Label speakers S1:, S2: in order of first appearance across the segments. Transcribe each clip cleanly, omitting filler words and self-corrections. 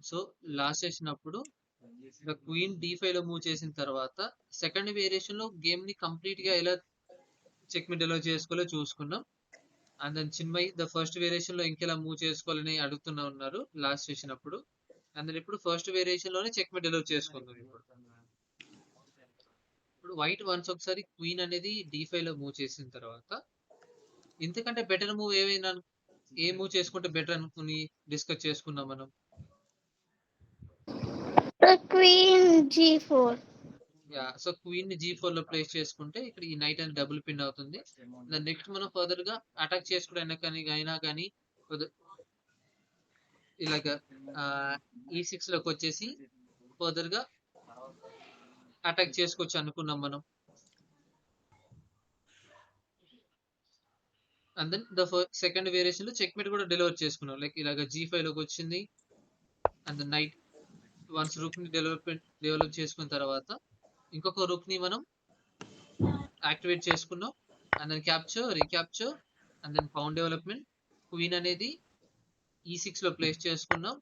S1: So last చేసినప్పుడు the queen D5 లో move చేసిన తర్వాత సెకండ్ వేరియేషన్ లో గేమ్ ని కంప్లీట్ గా ఎలా చెక్ మీట్ ఎలా చేసుకోవాలో చూసుకున్నాం. And then Chinmay the first variation లో ఇంకెలా మూవ్ చేసుకోవాలని అడుగుతున్నా ఉన్నారు లాస్ట్ చేసినప్పుడు. అండ్ దెన్ ఇప్పుడు ఫస్ట్ వేరియేషన్ లోనే చెక్ మీట్ ఎలా చేసుకుందాం. ఇప్పుడు వైట్ వన్స్ ఒకసారి క్వీన్ అనేది D5 లో మూవ్ చేసిన తర్వాత ఇంతకంటే బెటర్ మూవ్ ఏమైనా ఏ మూవ్ చేసుకుంటే బెటర్ అనుకుని డిస్కస్ చేసుకున్నాం మనం.
S2: Queen G4.
S1: సో క్వీన్ ని G4 లో ప్లేస్ చేసుకుంటే ఇక్కడ ఈ నైట్ అనేది డబుల్ పిన్ అవుతుంది. దాని నెక్స్ట్ మనం ఫర్దర్ గా అటాక్ చేసుకోవడానికి అయినా కానీ ఇలాగ E6 లోకి వచ్చేసి ఫర్దర్ గా అటాక్ చేసుకోవచ్చు అనుకున్నాం మనం. And then the second variation లో చెక్ మేట్ కూడా డెలివర్ చేసుకున్నాం. లైక్ ఇలాగ G5 లోకి వచ్చింది. అండ్ నైట్ వన్స్ రూక్ ని డెవలప్ చేసుకున్న తర్వాత ఇంకొక రూక్ ని మనం యాక్టివేట్ చేసుకున్నాం. And then capture, recapture and then pawn development. Queen అనేది E6 లో ప్లేస్ చేసుకున్నాం.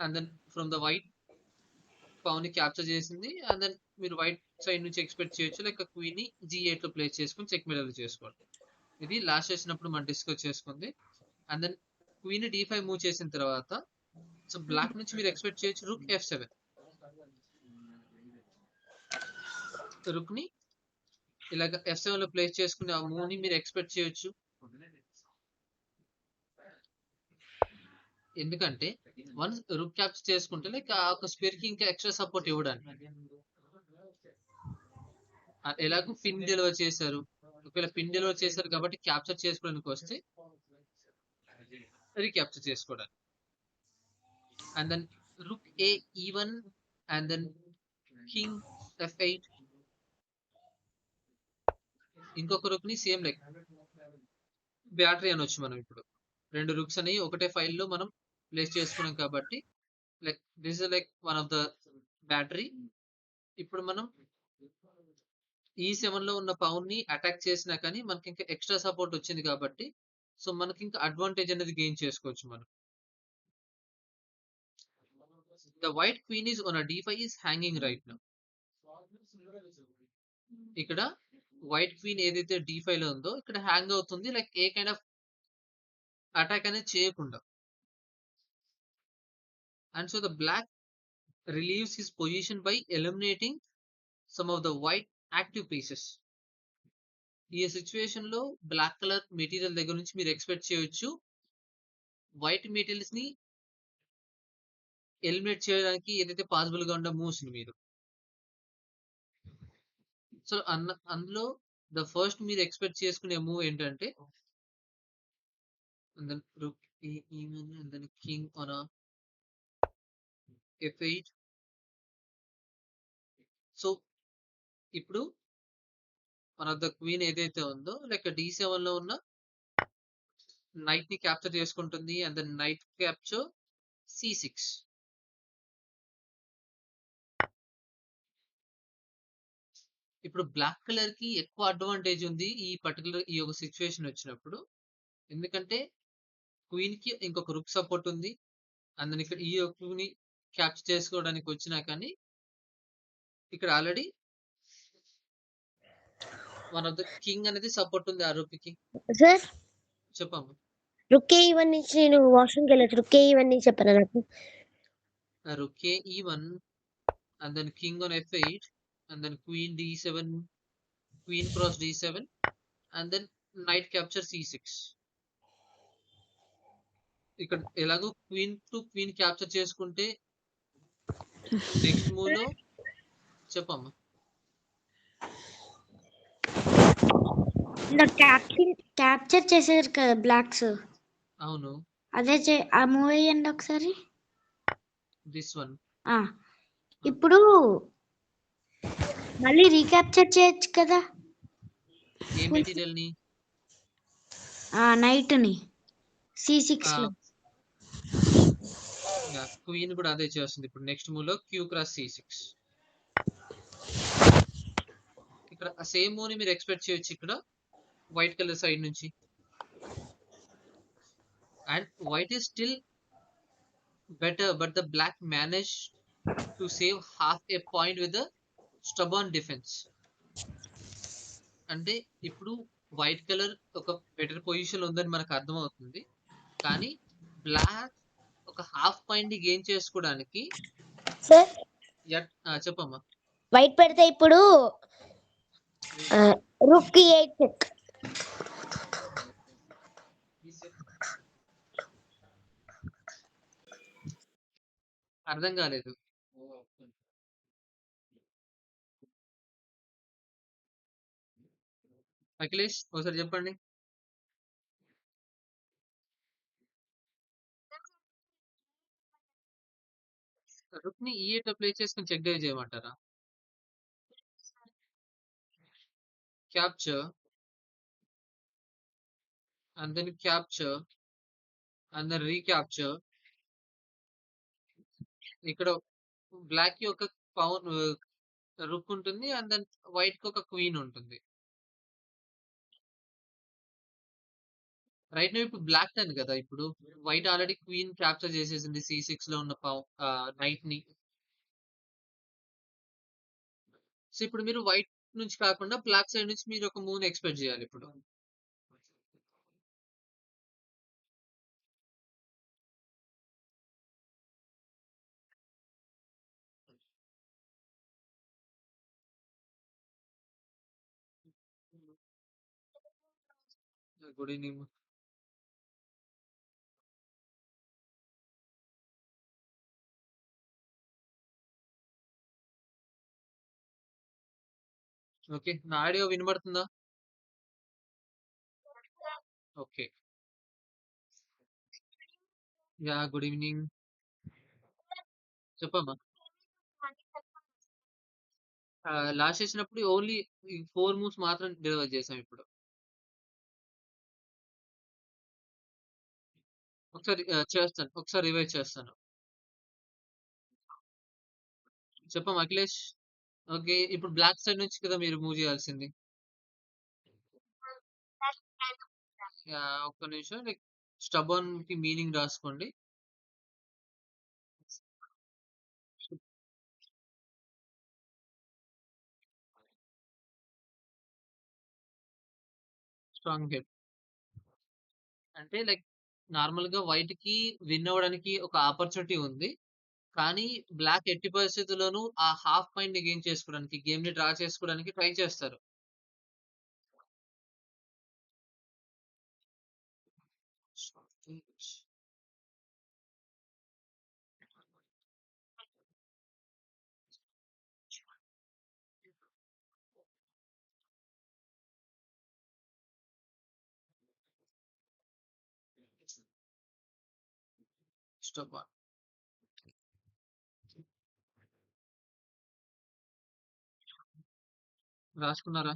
S1: And then from the white pawn ని క్యాప్చర్ చేసింది. అండ్ దెన్ మీరు వైట్ సైడ్ నుంచి ఎక్స్పెక్ట్ చేయొచ్చు లైక్ క్వీన్ ని G8 లో ప్లేస్ చేసుకుని చెక్ మెడల్ చేసుకోవాలి. ఇది లాస్ట్ చేసినప్పుడు మనం డిస్కస్ చేసుకుంది. And then queen D5 move చేసిన తర్వాత సో బ్లాక్ నుంచి మీరు ఎక్స్పెక్ట్ చేయొచ్చు రూక్ F7. రుక్ ని ఇలాగ F7 లో ప్లేస్ చేసుకుని ఆ మూవ్ ని మీరు ఎక్స్పెక్ట్ చేయొచ్చు. ఎందుకంటే వన్స్ రుక్ క్యాప్చర్ చేసుకుంటే లైక్ ఆ ఒక స్పియర్ కి ఇంకా ఎక్స్ట్రా సపోర్ట్ ఇవ్వడానికి. ఎలాగో పిన్ డెలివర్ చేశారు. ఒకవేళ పిన్ డెలివర్ చేశారు కాబట్టి క్యాప్చర్ చేసుకోవడానికి వస్తే రీక్యాప్చర్ చేసుకోవడానికి. And then rook E1 and then king F8. ఇంకొక రుక్ ని సేమ్ లైక్ బ్యాటరీ అనొచ్చు మనం. ఇప్పుడు రెండు రుక్స్ అనేవి ఒకటే ఫైల్ లో మనం ప్లేస్ చేసుకున్నాం కాబట్టి like this is like one of the battery. ఇప్పుడు మనం E7 లో ఉన్న పౌన్ ని అటాక్ చేసినా కానీ మనకి ఇంకా ఎక్స్ట్రా సపోర్ట్ వచ్చింది కాబట్టి సో మనకి ఇంకా అడ్వాంటేజ్ అనేది గెయిన్ చేసుకోవచ్చు మనం. The white queen is on D5 is hanging right now. ఇక్కడ వైట్ క్వీన్ ఏదైతే D5 లో ఉందో ఇక్కడ హ్యాంగ్ అవుతుంది like a kind of attack అనేది చేయకుండా. And so the black relieves his position by eliminating some of the white active pieces. ఈ situation లో బ్లాక్ కలర్ మెటీరియల్ దగ్గర నుంచి మీరు ఎక్స్పెక్ట్ చేయొచ్చు వైట్ మెటీరియల్స్ ని ఎలిమినేట్ చేయడానికి ఏదైతే పాసిబుల్ గా ఉన్న మూవ్స్ ని మీరు. సో అందులో ద ఫస్ట్ మీరు ఎక్స్పెక్ట్ చేసుకునే మూవ్ ఏంటంటే కింగ్ ఆన్ F8. సో ఇప్పుడు మన ద క్వీన్ ఏదైతే ఉందో లైక్ D7 లో ఉన్న నైట్ ని క్యాప్చర్ చేసుకుంటుంది. And then knight capture C6. ఇప్పుడు బ్లాక్ కలర్ కి ఎక్కువ అడ్వాంటేజ్ ఉంది ఈ పర్టికులర్ ఈ ఒక సిచ్యువేషన్ వచ్చినప్పుడు. ఎందుకంటే క్వీన్ కి ఇంకొక రుక్ సపోర్ట్ ఉంది. అందుని ఇక్కడ ఈ రుక్ ని క్యాప్చర్ చేసుకోవడానికి వచ్చినా కానీ ఇక్కడ already one of the king అనేది సపోర్ట్ ఉంది ఆ రుక్ కి.
S2: సార్
S1: చెప్పమ్మా.
S2: రుక్ E1 నుంచి నేను వాష్రూమ్కి వెళ్ళచ్చు. రుక్ E1 నుంచి చెప్పరా నాకు?
S1: రుక్ E1 and then king on F8 and then queen D7, queen cross D7 and then knight capture C6. ఇక్కడ ఎలాగో క్వీన్ టు క్వీన్ క్యాప్చర్ చేసుకుంటే నెక్స్ట్ మూవ్ లో చెప్పమ్మా.
S2: క్యాప్చర్ చేసేది కదా బ్లాక్స్.
S1: అవును,
S2: అదే ఆ మూవ్ అయ్యండి ఒకసారి.
S1: This one.
S2: ఇప్పుడు మళ్ళీ రీక్యాప్చర్ చేయొచ్చు కదా
S1: ఏ మెటీరియల్ ని?
S2: నైట్ ని C6 లో.
S1: క్వీన్ కూడా అదే చేస్తుంది. ఇప్పుడు నెక్స్ట్ మూవ్ లో క్యూ క్రాస్ C6. ఇక్కడ సేమ్ మూవ్ ని మీరు ఎక్స్పెక్ట్ చేయొచ్చు ఇక్కడ వైట్ కలర్ సైడ్ నుంచి. And white is still better, but the black managed to save half a point with a stubborn defense. అంటే ఇప్పుడు వైట్ కలర్ ఒక బెటర్ పొజిషన్ ఉందని మనకు అర్థమవుతుంది. కానీ బ్లాక్ ఒక హాఫ్ పాయింట్ ని గెయిన్ చేసుకోవడానికి
S2: సార్
S1: చెప్పమ్మా.
S2: వైట్ పెడితే ఇప్పుడు రూక్ కి 8 చెక్.
S1: అర్థం కాలేదు. అఖిలేష్ ఒకసారి చెప్పండి. రుక్ ని ఈ8 ప్లే చేసుకుని చెక్ డైవ్ చేయమంటారా? Capture and then capture and then recapture. ఇక్కడ బ్లాక్ కి ఒక పవన్ రుక్ ఉంటుంది అండ్ దెన్ వైట్ కి ఒక క్వీన్ ఉంటుంది. రైట్ నో ఇప్పుడు బ్లాక్ టర్న్ కదా. ఇప్పుడు వైట్ ఆల్రెడీ క్వీన్ క్యాప్చర్ చేసేసింది C6 లో ఉన్న నైట్ ని. సో ఇప్పుడు మీరు వైట్ నుంచి కాకుండా బ్లాక్ సైడ్ నుంచి మీరు ఒక మూవ్ ఎక్స్పెక్ట్ చేయాలి ఇప్పుడు. Good evening. ఓకే, నా ఆడియో వినబడుతుందా? Okay, yeah good evening. చెప్పమ్మా. లాస్ట్ చేసినప్పుడు ఓన్లీ 4 మూవ్స్ మాత్రం డెలివర్ చేసాం ఇప్పుడు. ఒకసారి చేస్తాను, ఒకసారి రివైజ్ చేస్తాను. చెప్పమ్మా అఖిలేష్. ఓకే, ఇప్పుడు బ్లాక్ సైడ్ నుంచి కదా మీరు మూవ్ చేయాల్సింది. ఒక్క నిమిషం, లైక్ స్టబర్న్ కి మీనింగ్ రాసుకోండి. స్ట్రాంగ్ హెడ్ అంటే లైక్ నార్మల్ గా వైట్ కి విన్ అవ్వడానికి ఒక ఆపర్చునిటీ ఉంది. కానీ బ్లాక్ ఎట్టి పరిస్థితుల్లోనూ ఆ హాఫ్ పాయింట్ ని గెయిన్ చేసుకోవడానికి, గేమ్ ని డ్రా చేసుకోవడానికి ట్రై చేస్తారు. స్టబర్న్ రాసుకున్నారా?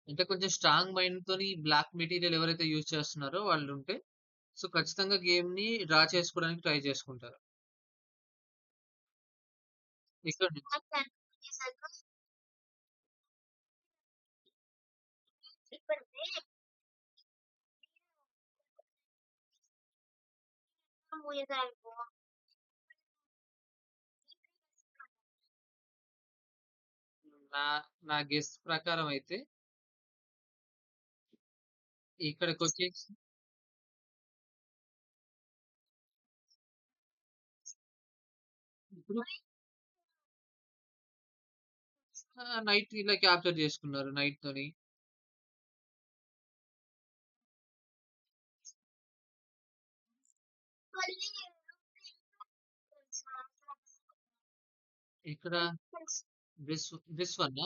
S1: అంటే కొంచెం స్ట్రాంగ్ మైండ్ తోని బ్లాక్ మెటీరియల్ ఎవరైతే యూజ్ చేస్తున్నారో వాళ్ళు ఉంటే, సో ఖచ్చితంగా గేమ్ ని డ్రా చేసుకోవడానికి ట్రై చేసుకుంటారు. ఇక్కడ నుంచి నా నా గెస్ ప్రకారం అయితే ఇక్కడికి వచ్చేసి ఇప్పుడు నైట్ ఇలా క్యాప్చర్ చేసుకున్నారు నైట్ తోని. ఇక్కడ దిస్ వన్.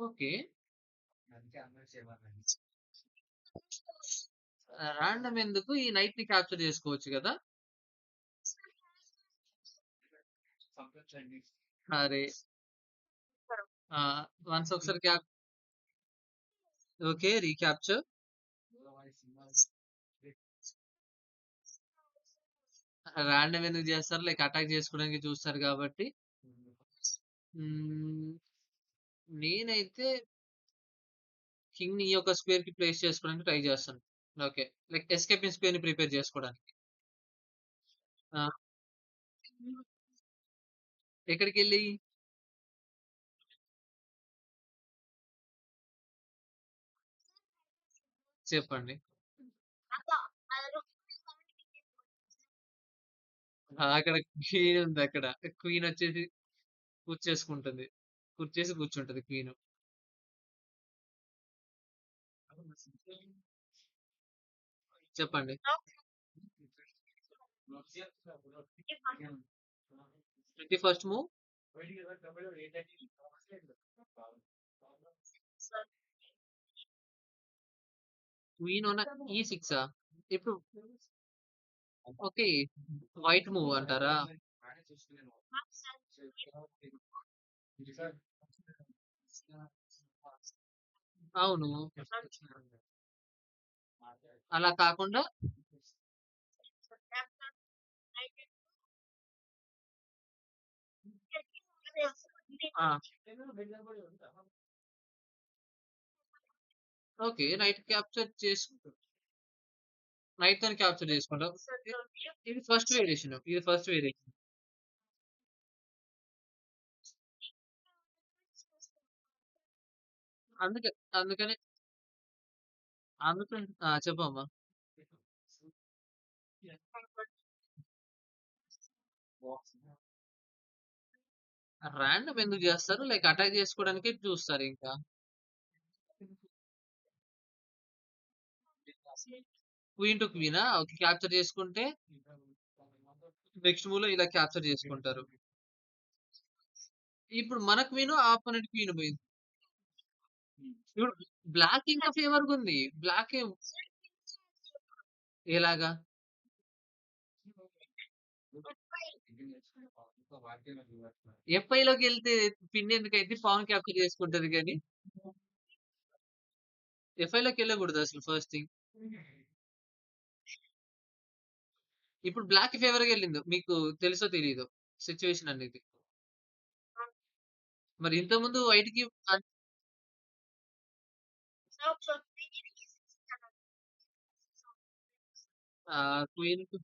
S1: ఓకే, రాండమ్ ఎందుకు, ఈ నైట్ ని క్యాప్చర్ చేసుకోవచ్చు కదా. అరే వన్స్ ఒకసారి ఓకే రీక్యాప్చర్. రాండమ్ ఎందుకు చేస్తారు? లైక్ అటాక్ చేసుకోవడానికి చూస్తారు కాబట్టి. హ్మ్. నేనైతే కింగ్‌ని ఈ యొక్క స్క్వేర్‌కి ప్లేస్ చేసుకోవడానికి ట్రై చేస్తాను. ఓకే. లైక్ ఎస్కేపింగ్ స్క్వేర్‌ని ప్రిపేర్ చేసుకోవడానికి. ఆ! ఎక్కడికెళ్ళి? చెప్పండి. అక్కడ క్వీన్ ఉందక్కడ. క్వీన్ వచ్చేసి కూర్చేసుకుంటుంది. కుర్చేసి కూర్చుంటది క్వీను. చెప్పండి. 21st move queen on ఈ6ఆ? ఇప్పుడు ఓకే. వైట్ మూవ్ అంటారా? అవును. అలా కాకుండా ఆ! ఓకే. నైట్‌తోని క్యాప్చర్ చేసుకుంటాం. ఇది ఫస్ట్ వేరియేషన్. ఇది ఫస్ట్ వేరియేషన్. అందుకే అందుకనే అందుకని చెప్పమ్మా. రాండమ్ ఎందుకు జేస్తారు? లైక్ అటాక్ జేసుకోవడానికే చూస్తారింకా. క్వీన్ టు క్వీనా? ఓకే. క్యాప్చర్ చేసుకుంటే నెక్స్ట్ మూవ్‌లో ఇలా క్యాప్చర్ చేసుకుంటారు. ఇప్పుడు మన క్వీను, ఆపోనెంట్ క్వీన్ పోయింది. ఇప్పుడు బ్లాక్ ఇంకా ఫేవర్‌గుంది. బ్లాక్ ఎలాగా? ఎఫ్ఐలోకెళ్తే పిన్ ఎందుకైద్ది? పాన్ క్యాప్చర్ చేసుకుంటది గాని. ఎఫ్ఐలోకెళ్ళకూడదసలు ఫస్ట్ థింగ్. ఇప్పుడు బ్లాక్ ఫేవర్‌గా ఎళ్ళింది. మీకు తెలుసో తెలీదో సిట్యుయేషన్ అనేది. మరి ఇంతకుముందు వైట్‌కి అన్ క్వీన్‌కి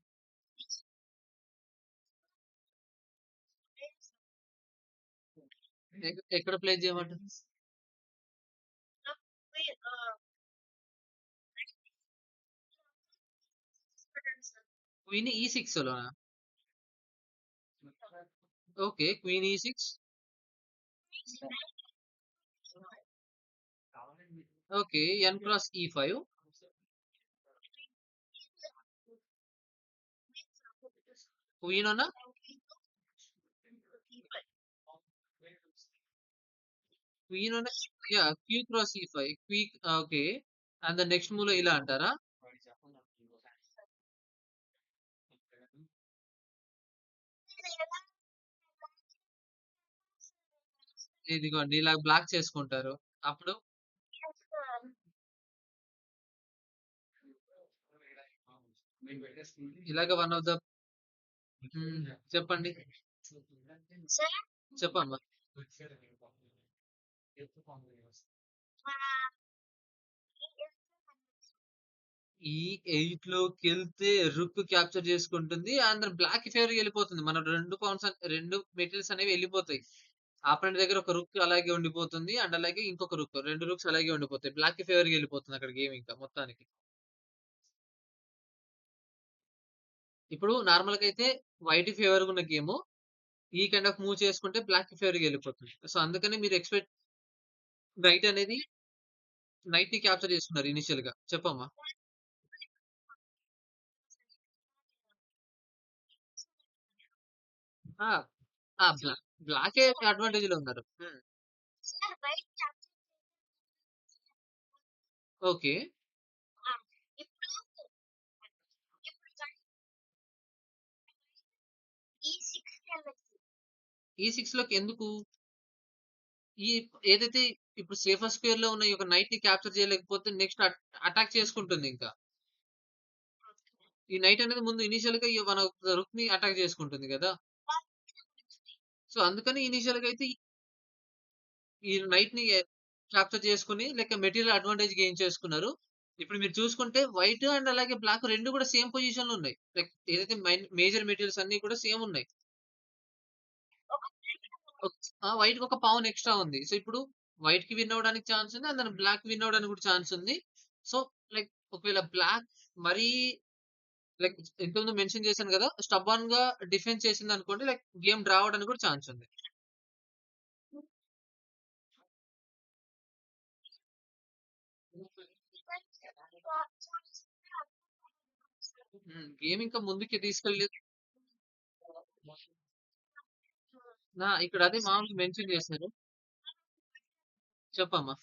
S1: ఎక్కడ ప్లేస్ చేయమంటారు? క్వీన్ ఈ6 లోనా? ఓకే. క్వీన్ ఈ6 ఓకే. ఎన్ క్రాస్ ఈ5 queen on queen on Q cross ఈ5 ఓకే. అండ్ ద నెక్స్ట్ మూవ్‌లో ఇలా అంటారా? ఇదిగోండి ఇలా బ్లాక్ చేసుకుంటారు. అప్పుడు ఇలాగ వన్ ఆఫ్ ద చెప్పండి. చెప్పమ్మా. ఈ 8 లోకెళ్తే రుక్ క్యాప్చర్ చేసుకుంటుంది. అండ్ బ్లాక్ ఫేవర్‌గా ఎళ్ళిపోతుంది. మన 2 మెటీరియల్స్ అనేవి ఎళ్ళిపోతాయి. ఆపోనెంట్ దగ్గర ఒక రుక్ అలాగే ఉండిపోతుంది. అండ్ అలాగే ఇంకొక రుక్. 2 రుక్స్ అలాగే ఉండిపోతాయి. బ్లాక్‌కి ఫేవర్‌గా ఎళ్ళిపోతుంది అక్కడ గేమ్ ఇంకా మొత్తానికి. ఇప్పుడు నార్మల్‌గా అయితే వైట్ ఫేవర్‌గా ఉన్న గేము ఈ కైండ్ ఆఫ్ మూవ్ చేసుకుంటే బ్లాక్‌కి ఫేవర్‌గా ఎళ్ళిపోతుంది. సో, అందుకని మీరు నైట్ అనేది నైట్‌ని క్యాప్చర్ చేసుకున్నారు ఇనీషియల్‌గా. చెప్పమ్మా? ఆ! ఆ! బ్లాకే అడ్వాంటేజ్‌లో ఉన్నారు. ఓకే. ఈ6లోకి ఎందుకు? ఈ ఏదైతే ఇప్పుడు సేఫర్ స్క్వేర్‌లో ఉన్న ఈ యొక్క నైట్‌ని క్యాప్చర్ చేయలేకపోతే నెక్స్ట్ అటాక్ చేసుకుంటుందింకా. ఈ నైట్ అనేది ముందు ఇనీషియల్‌గా మన రుక్‌ని అటాక్ చేసుకుంటుంది గదా! సో, అందుకని ఇనీషియల్‌గా అయితే ఈ నైట్‌ని క్యాప్చర్ చేసుకొని మెటీరియల్ అడ్వాంటేజ్ గెయిన్ చేసుకున్నారు. ఇప్పుడు మీరు చూసుకుంటే వైట్ అండ్ అలాగే బ్లాక్ 2 కూడా సేమ్ పొజిషన్‌లో ఉన్నాయి. ఏదైతే మేజర్ మెటీరియల్స్ అన్నీ కూడా సేమ్ ఉన్నాయి. ఒక్ వైట్‌కి ఒక పవన్ ఎక్స్‌ట్రా ఉంది. సో, ఇప్పుడు వైట్‌కి విన్ అవ్వడానికి ఛాన్స్ ఉంది. అండ్ దెన్ బ్లాక్‌కి విన్ అవ్వడానికి కూడా ఛాన్స్ ఉంది. సో, ఒకవేళ బ్లాక్ మరీ ఇంతకుముందు మెన్షన్ చేశాను గదా! స్టబర్న్‌గా డిఫెన్స్ చేసిందనుకోండి గేమ్ డ్రా అవ్వడానికి కూడా ఛాన్స్ ఉంది. గేమ్ ఇంకా ముందుకి తీసుకెళ్ళి ఇక్కడ అదే మామూలుగా మెన్షన్ చేశారు. చెప్పమ్మా.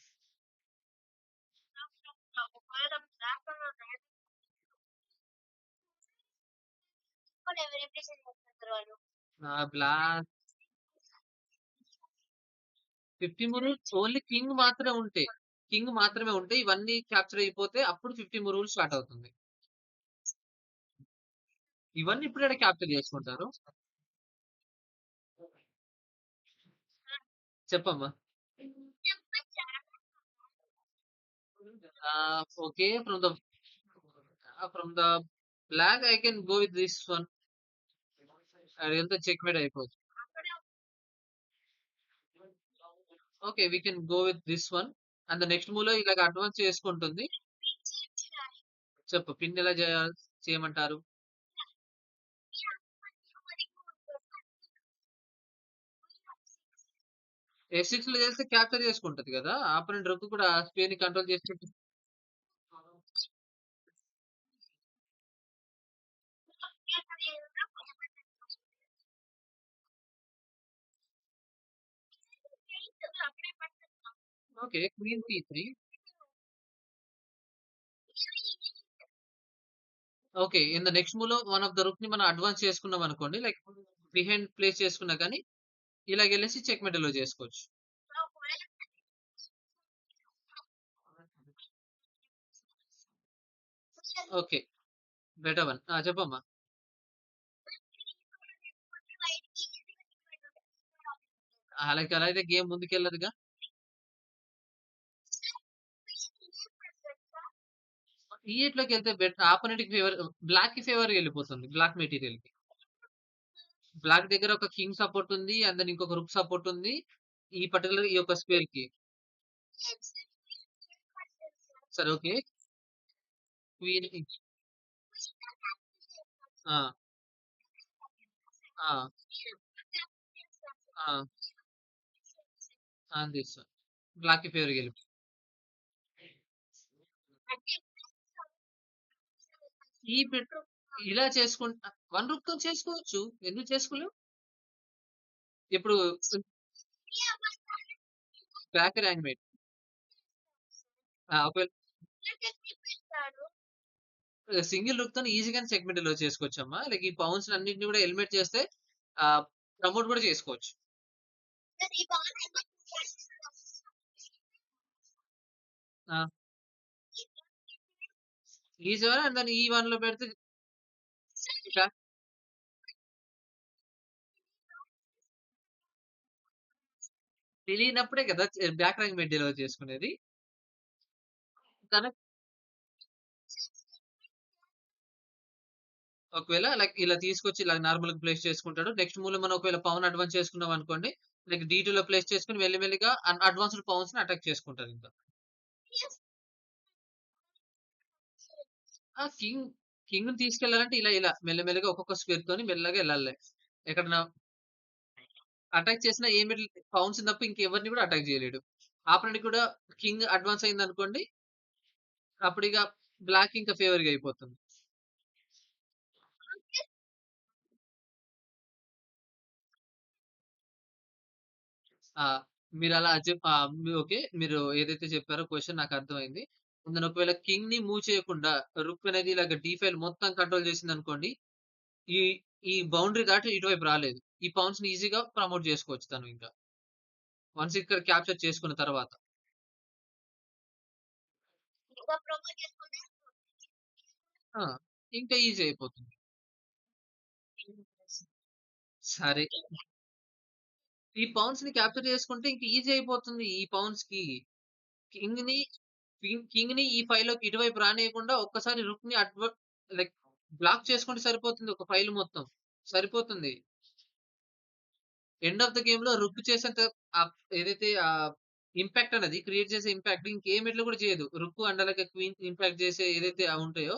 S1: బ్లాక్ 50 రూల్స్ ఓన్లీ కింగ్ మాత్రమే ఉంటే ఇవన్నీ క్యాప్చర్ అయిపోతే అప్పుడు 50 రూల్ స్టార్ట్ అవుతుంది. ఇవన్నీ ఇప్పుడే క్యాప్చర్ చేసుకుంటారు. చెప్పమ్మా. Okay. From the black I can go with this one. అదంతా చెక్‌మేట్ అయిపోవచ్చు. Okay. We can go with this one. And the next మూవ్‌లో ఇలాగ అడ్వాన్స్ చేసుకుంటుంది. చెప్పు పిన్ ఎలా చేయమంటారు? F6లో చేస్తే క్యాప్చర్ చేసుకుంటది గదా! ఆపోనెంట్ రొక్ కూడా స్పేర్‌ని కంట్రోల్ చేసుకుంటు okay. Queen P3. Okay. In the next మూవ్‌లో వన్ ఆఫ్ ద రూక్‌ని మనం అడ్వాన్స్ చేసుకున్నామనుకోండి. బిహైండ్ ప్లేస్ చేసుకున్నా గాని, ఇలాగెళ్ళేసి చెక్‌మేట్ ఎలో చేసుకోవచ్చు. ఓకే. Better one. చెప్పమ్మా. అలా అయితే గేమ్ ముందుకెళ్ళదుగా. E8లోకెళ్తే ఆపోనెంట్‌కి బ్లాక్‌కి ఫేవర్‌గా ఎళ్ళిపోతుంది. బ్లాక్ మెటీరియల్‌కి. బ్లాక్ దగ్గర ఒక కింగ్ సపోర్ట్ ఉంది. అండ్ దెన్ ఇంకొక రుక్ సపోర్ట్ ఉంది. ఈ యొక్క స్క్వేర్‌కి. సరే ఓకే. క్వీన్ ఆ! ఆ! ఆ! అందిస్తా. బ్లాక్‌కి ఫేవర్‌గా ఈ పెట్టు ఇలా వన్ రూక్‌తోని చేసుకోవచ్చు. ఎందుకు చేసుకోలేం? ఇప్పుడు బ్లాక్ ర్యాంక్‌మేట్. ఒకవేళ సింగిల్ రూక్‌తోని ఈజీగానే సెగ్మెంట్ ఎలో చేసుకోవచ్చమ్మా. ఈ పవన్స్ అన్నిటిని కూడా ఎలిమినేట్ చేస్తే ఆహ్, ప్రమోట్ కూడా చేసుకోవచ్చు. ఆ! ఈ7 అండ్ దెన్ ఈ1లో పెడితే బ్లా తెలియనప్పుడే కదా! బ్లాక్ ర్యాంక్‌మేట్ డెలివర్ చేసుకునేది. తన ఒకవేళ ఇలా తీసుకొచ్చి ఇలా నార్మల్‌గా ప్లేస్ చేసుకుంటాడు. నెక్స్ట్ మూవ్‌లో మనం ఒకవేళ పవన్ అడ్వాన్స్ చేసుకున్నామనుకోండి. D2లో ప్లేస్ చేసుకొని మెల్లిమెల్లిగా అడ్వాన్స్‌డ్ పవన్స్‌ని అటాక్ చేసుకుంటారింక. కింగ్‌ని తీసుకెళ్ళాలంటే ఇలా మెల్లమెల్లగా ఒక్కొక్క స్క్వేర్‌తోని మెల్లగా ఎళ్ళాలి. ఎక్కడన్నా అటాక్ చేసినా పవన్స్‌ని తప్ప ఇంకెవరిని కూడా అటాక్ చేయలేడు. ఆపోనెంట్ కూడా కింగ్ అడ్వాన్స్ అయిందనుకోండి. అప్పుడిక బ్లాక్ ఇంకా ఫేవర్‌గా అయిపోతుంది. ఆ! మీరలా ఓకే. మీరు ఏదైతే చెప్పారో క్వెషన్ నాకర్థమైంది. నేను ఒకవేళ కింగ్‌ని మూవ్ చేయకుండా రుక్ అనేది ఇలాగ D5 మొత్తం కంట్రోల్ చేసిందనుకోండి. ఈ ఈ బౌండరీ దాటి ఇటువైపు రాలేదు. ఈ పవన్స్‌ని ఈజీగా ప్రమోట్ చేసుకోవచ్చు తను ఇంకా. వన్స్ ఇక్కడ క్యాప్చర్ చేసుకున్న తర్వాత. ఆ! ఇంకా ఈజీ అయిపోతుంది. సరే. ఈ పౌన్స్‌ని క్యాప్చర్ చేసుకుంటే ఇంక ఈజీ అయిపోతుంది ఈ పౌన్స్‌కి. కింగ్‌ని కింగ్‌ని ఈ ఫైల్‌లోకి ఇటువైపు రానీయకుండా ఒక్కసారి రూక్‌ని లైక్ బ్లాక్ చేసుకుంటే సరిపోతుంది ఒక ఫైల్ మొత్తం. సరిపోతుంది. ఎండ్ ఆఫ్ ద గేమ్‌లో రుక్ చేసేంత ఏదైతే ఇంపాక్ట్ అన్నది క్రియేట్ చేసే ఇంపాక్ట్ ఇంకే మెట్‌లో కూడా చేయదు. రుక్ అండ్ అలాగే క్వీన్ ఇంపాక్ట్ చేసే ఏదైతే ఉంటాయో,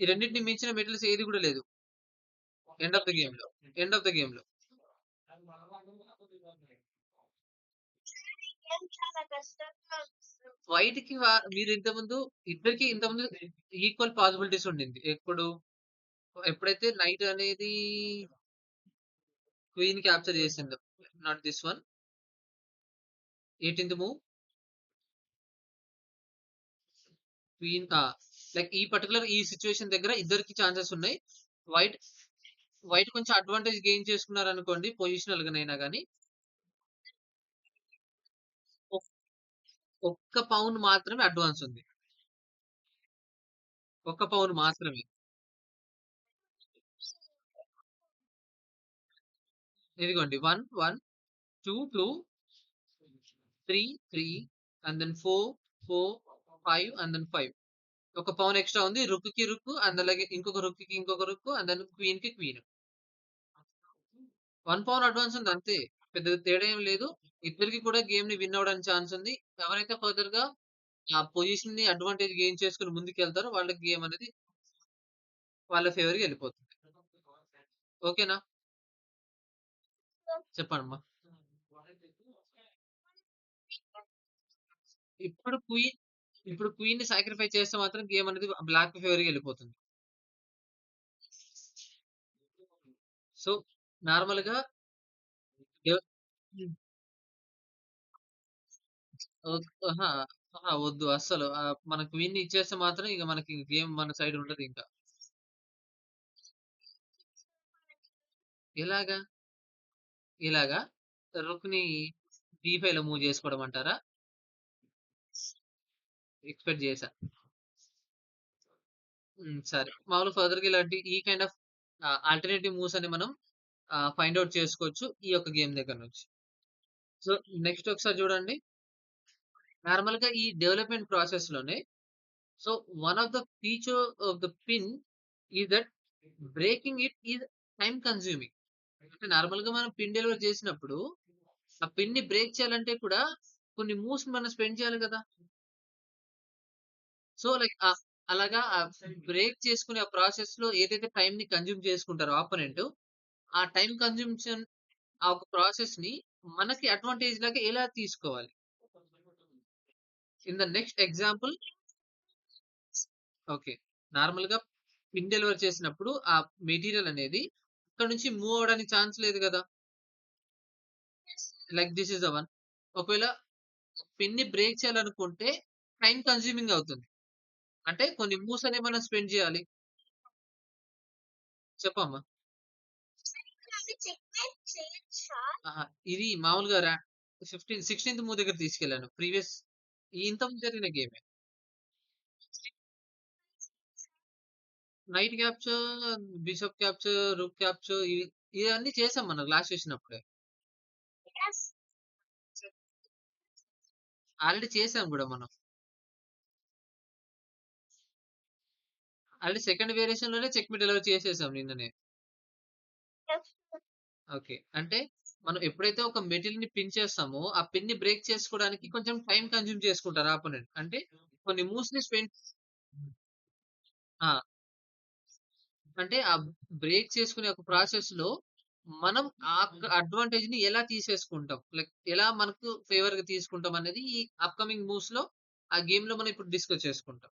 S1: ఈ రెండిటిని మించిన మెటల్స్ ఏది కూడా లేదు. ఎండ్ ఆఫ్ ద గేమ్‌లో. ఎండ్ ఆఫ్ ద గేమ్‌లో. వైట్‌కి మీరు ఇంతకుముందు ఇద్దరికీ ఇంతకుముందు ఈక్వల్ పాసిబిలిటీస్ ఉండింది. ఎప్పుడైతే నైట్ అనేది క్వీన్ క్యాప్చర్ చేసిందో. Not this one. 18థ్ మూవ్ క్వీన్ లైక్ ఈ పర్టిక్యులర్ ఈ సిట్యుయేషన్ దగ్గర ఇద్దరికీ ఛాన్సెస్ ఉన్నాయి. వైట్ వైట్ కొంచెం అడ్వాంటేజ్ గెయిన్ చేసుకున్నారనుకోండి పొజిషనల్‌గానైనా గాని, ఒక్ ఒక్క పౌన్ మాత్రమే అడ్వాన్స్ ఉంది. ఒక్క పౌన్ మాత్రమే. ఇదిగోండి 1, 1, 2, 2, 3, 3 అండ్ దెన్ 4, 4, 5 అండ్ దెన్ 5. ఒక పౌన్ ఎక్స్‌ట్రా ఉంది. రుక్‌కి రుక్ అండ్ అలాగే ఇంకొక రుక్‌కి ఇంకొక రుక్ అండ్ దెన్ క్వీన్‌కి క్వీన్. 1 పౌన్ అడ్వాన్స్ ఉంది అంతే. పెద్దగా తేడా ఏం లేదు. ఇద్దరికీ కూడా గేమ్‌ని విన్ అవ్వడానికి ఛాన్స్ ఉంది. ఎవరైతే ఫర్దర్‌గా ఆ పొజిషన్‌ని అడ్వాంటేజ్ గెయిన్ చేసుకొని ముందుకెళ్తారో వాళ్ళకి గేమ్ అనేది వాళ్ళ ఫేవర్‌గా ఎళ్ళిపోతుంది. ఓకేనా? చెప్పండమ్మా. ఇప్పుడు క్వీన్ ఇప్పుడు క్వీన్‌ని సాక్రిఫైస్ చేస్తే మాత్రం గేమ్ అనేది బ్లాక్ ఫేవర్‌గా ఎళ్ళిపోతుంది. సో, నార్మల్‌గా ఎవ్ హ్మ్. అహా! అహా! వద్దు అస్సలు. మన క్వీన్‌ని ఇచ్చేస్తే మాత్రం ఇక మనకి గేమ్ మన సైడ్ ఉండదింక. ఎలాగా? ఇలాగా? రుక్‌ని D5లో మూవ్ చేసుకోవడం అంటారా? ఎక్స్‌పెక్ట్ చేశా. సరే. మామూలుగా ఫర్దర్‌గా ఇలాంటి ఈ కైండ్ ఆఫ్ ఆల్టర్‌నేటివ్ మూవ్స్ అని మనం ఫైండ్ ఔట్ చేసుకోవచ్చు ఈ యొక్క గేమ్ దగ్గర నుంచి. సో, నెక్స్ట్ ఒకసారి చూడండి. నార్మల్‌గా ఈ డెవలప్‌మెంట్ ప్రాసెస్‌లోనే so, one of the feature of the pin is that breaking it is time consuming. అంటే నార్మల్‌గా మనం పిన్ డెలివరీ చేసినప్పుడు, ఆ పిన్‌ని బ్రేక్ చేయాలంటే కూడా కొన్ని మూవ్స్‌ని మనం స్పెండ్ చేయాలి కదా! సో, లైక్ అలాగా బ్రేక్ చేసుకునే ఆ ప్రాసెస్‌లో ఏదైతే టైమ్‌ని కన్జ్యూమ్ చేసుకుంటారో ఆపోనెంట్, ఆ టైమ్ కన్జంప్షన్ ఆ ఒక ప్రాసెస్‌ని మనకి అడ్వాంటేజ్ లాగా ఎలా తీసుకోవాలి? In the next example okay. నార్మల్‌గా పిన్ డెలివరీ చేసినప్పుడు ఆ మెటీరియల్ అనేది అక్కడి నుంచి మూవ్ అవ్వడానికి ఛాన్స్ లేదు గదా! Like this is the one. ఒకవేళ పిన్‌ని బ్రేక్ చేయాలనుకుంటే టైమ్ కన్స్యూమింగ్ అవుతుంది. అంటే కొన్ని మూవ్స్ అనేవి మనం స్పెండ్ జేయాలి. చెప్పమ్మా? ఆహా! ఇది మామూలుగా 16థ్ మూవ్ దగ్గర తీసుకెళ్ళాను. ఇంతకుముందు జరిగిన గేమే. Knight capture, bishop capture, rook capture ఇవన్నీ చేసాం మనం లాస్ట్ చేసినప్పుడే. ఆల్రెడీ చేసాం గూడా మనం. ఆల్రెడీ సెకండ్ వేరియేషన్‌లోనే చెక్‌మేట్ డెలివరీ చేసేసాం నిన్ననే. ఓకే. అంటే మనం ఎప్పుడైతే ఒక మెటీరియల్‌ని పిన్ చేస్తామో, ఆ పిన్‌ని బ్రేక్ చేసుకోవడానికి కొంచెం టైమ్ కన్జ్యూమ్ చేసుకుంటారు ఆపోనెంట్. అంటే కొన్ని మూవ్స్‌ని స్పెండ్ ఆ! అంటే ఆ బ్రేక్ చేసుకునే ఒక ప్రాసెస్‌లో మనం అడ్వాంటేజ్‌ని ఎలా తీసేసుకుంటాం? లైక్ ఎలా మనకు ఫేవర్‌గా తీసుకుంటాం అనేది ఈ అప్‌కమింగ్ మూవ్స్‌లో ఆ గేమ్‌లో మనం ఇప్పుడు డిస్కస్ చేసుకుంటాం.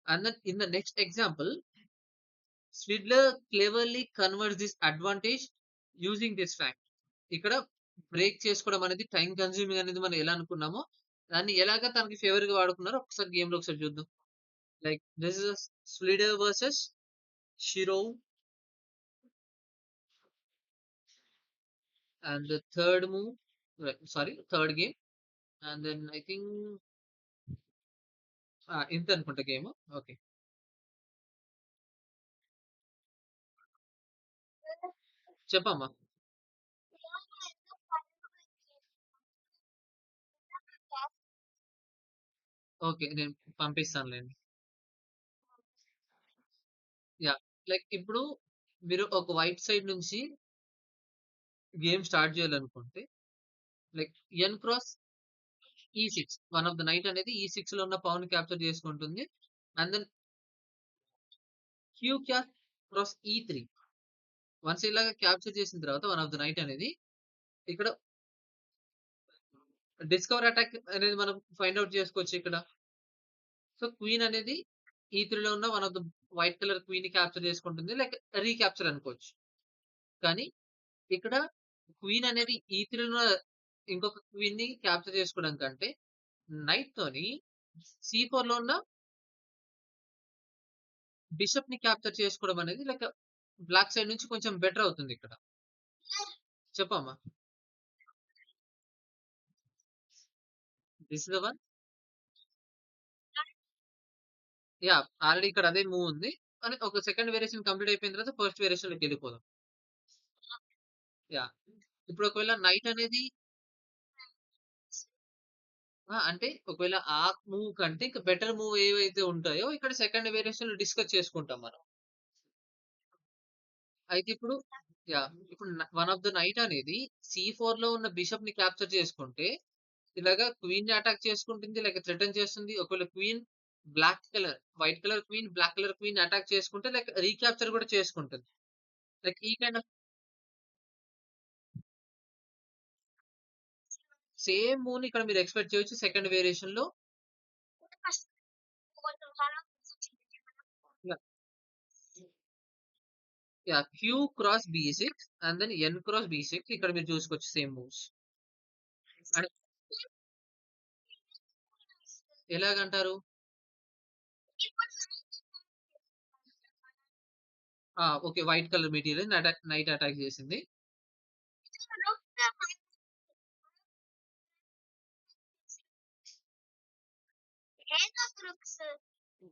S1: And then in the next example Svidler cleverly converts this advantage using this fact. ఇక్కడ బ్రేక్ చేసుకోవడం అనేది టైమ్ కన్స్యూమింగ్ అనేది మనం ఎలా అనుకున్నామో, దాన్ని ఎలాగా తనకి ఫేవర్‌గా వాడుకున్నారో ఒకసారి గేమ్‌లో ఒకసారి చూద్దాం. Like this is Svidler versus Shirov and the third move, right, sorry, third game, and then I think ఇంతే అనుకుంటా గేమ్. ఓకే. చెప్పమ్మా. ఓకే. నేను పంపిస్తానులెండి. యాహ్! లైక్ ఇప్పుడు మీరు ఒక వైట్ సైడ్ నుంచి గేమ్ స్టార్ట్ చేయాలనుకుంటే లైక్ ఎన్ క్రాస్ ఈ6 వన్ ఆఫ్ ద నైట్ అనేది ఈ6 లో ఉన్న పవన్ క్యాప్చర్ చేసుకుంటుంది. అండ్ దెన్ క్యూ క్రాస్ ఈ3 వన్స్ ఇలాగా క్యాప్చర్ చేసిన తర్వాత వన్ ఆఫ్ ద నైట్ అనేది ఇక్కడ డిస్కవర్ అటాక్ అనేది మనం ఫైండ్ ఔట్ చేసుకోవచ్చు ఇక్కడ. సో క్వీన్ అనేది ఈ3 లో ఉన్న one of the white colour queen ని క్యాప్చర్ చేసుకుంటుంది. లైక్ రీక్యాప్చర్ అనుకోవచ్చు. కానీ ఇక్కడ క్వీన్ అనేది ఈ3 లో ఇంకొక క్వీన్ ని క్యాప్చర్ చేసుకోవడం కంటే నైట్ తోని సి4 లో ఉన్న బిషప్ ని క్యాప్చర్ చేసుకోవడం అనేది లైక్ బ్లాక్ సైడ్ నుంచి కొంచెం బెటర్ అవుతుంది ఇక్కడ. చెప్పమ్మా. This is the one. Yeah! Already ఇక్కడ అదే మూవ్ ఉంది. అని ఒక సెకండ్ వేరియేషన్ కంప్లీట్ అయిపోయిన తర్వాత ఫస్ట్ వేరియేషన్‌లోకి వెళ్ళిపోదాం. యాహ్! ఇప్పుడు ఒకవేళ నైట్ అనేది అంటే ఒకవేళ ఆ మూవ్ కంటే ఇంకా బెటర్ మూవ్ ఏవైతే ఉంటాయో ఇక్కడ సెకండ్ వేరియేషన్‌లో డిస్కస్ చేసుకుంటాం మనం. అయితే ఇప్పుడు యాహ్! ఇప్పుడు వన్ ఆఫ్ ద నైట్ అనేది సి4 లో ఉన్న బిషప్‌ని క్యాప్చర్ చేసుకుంటే ఇలాగా క్వీన్‌ని అటాక్ చేసుకుంటుంది. లైక్ థ్రెటన్ చేస్తుంది. ఒకవేళ queen black colour, white colour queen, black colour queen attack చేసుకుంటే లైక్ రీక్యాప్చర్ కూడా చేసుకుంటుంది. లైక్ ఈ కైండ్ ఆఫ్ సేమ్ మూవ్‌ని ఇక్కడ మీరు ఎక్స్‌పెక్ట్ చేయొచ్చు సెకండ్ వేరియేషన్‌లో. యాహ్! యాహ్! క్యూ క్రాస్ బి6 అండ్ దెన్ ఎన్ క్రాస్ బి6 ఇక్కడ మీరు చూసుకోవచ్చు సేమ్ మూవ్స్. అండ్ ఎలాగంటారు? Okay. White colour material knight attack చేసింది.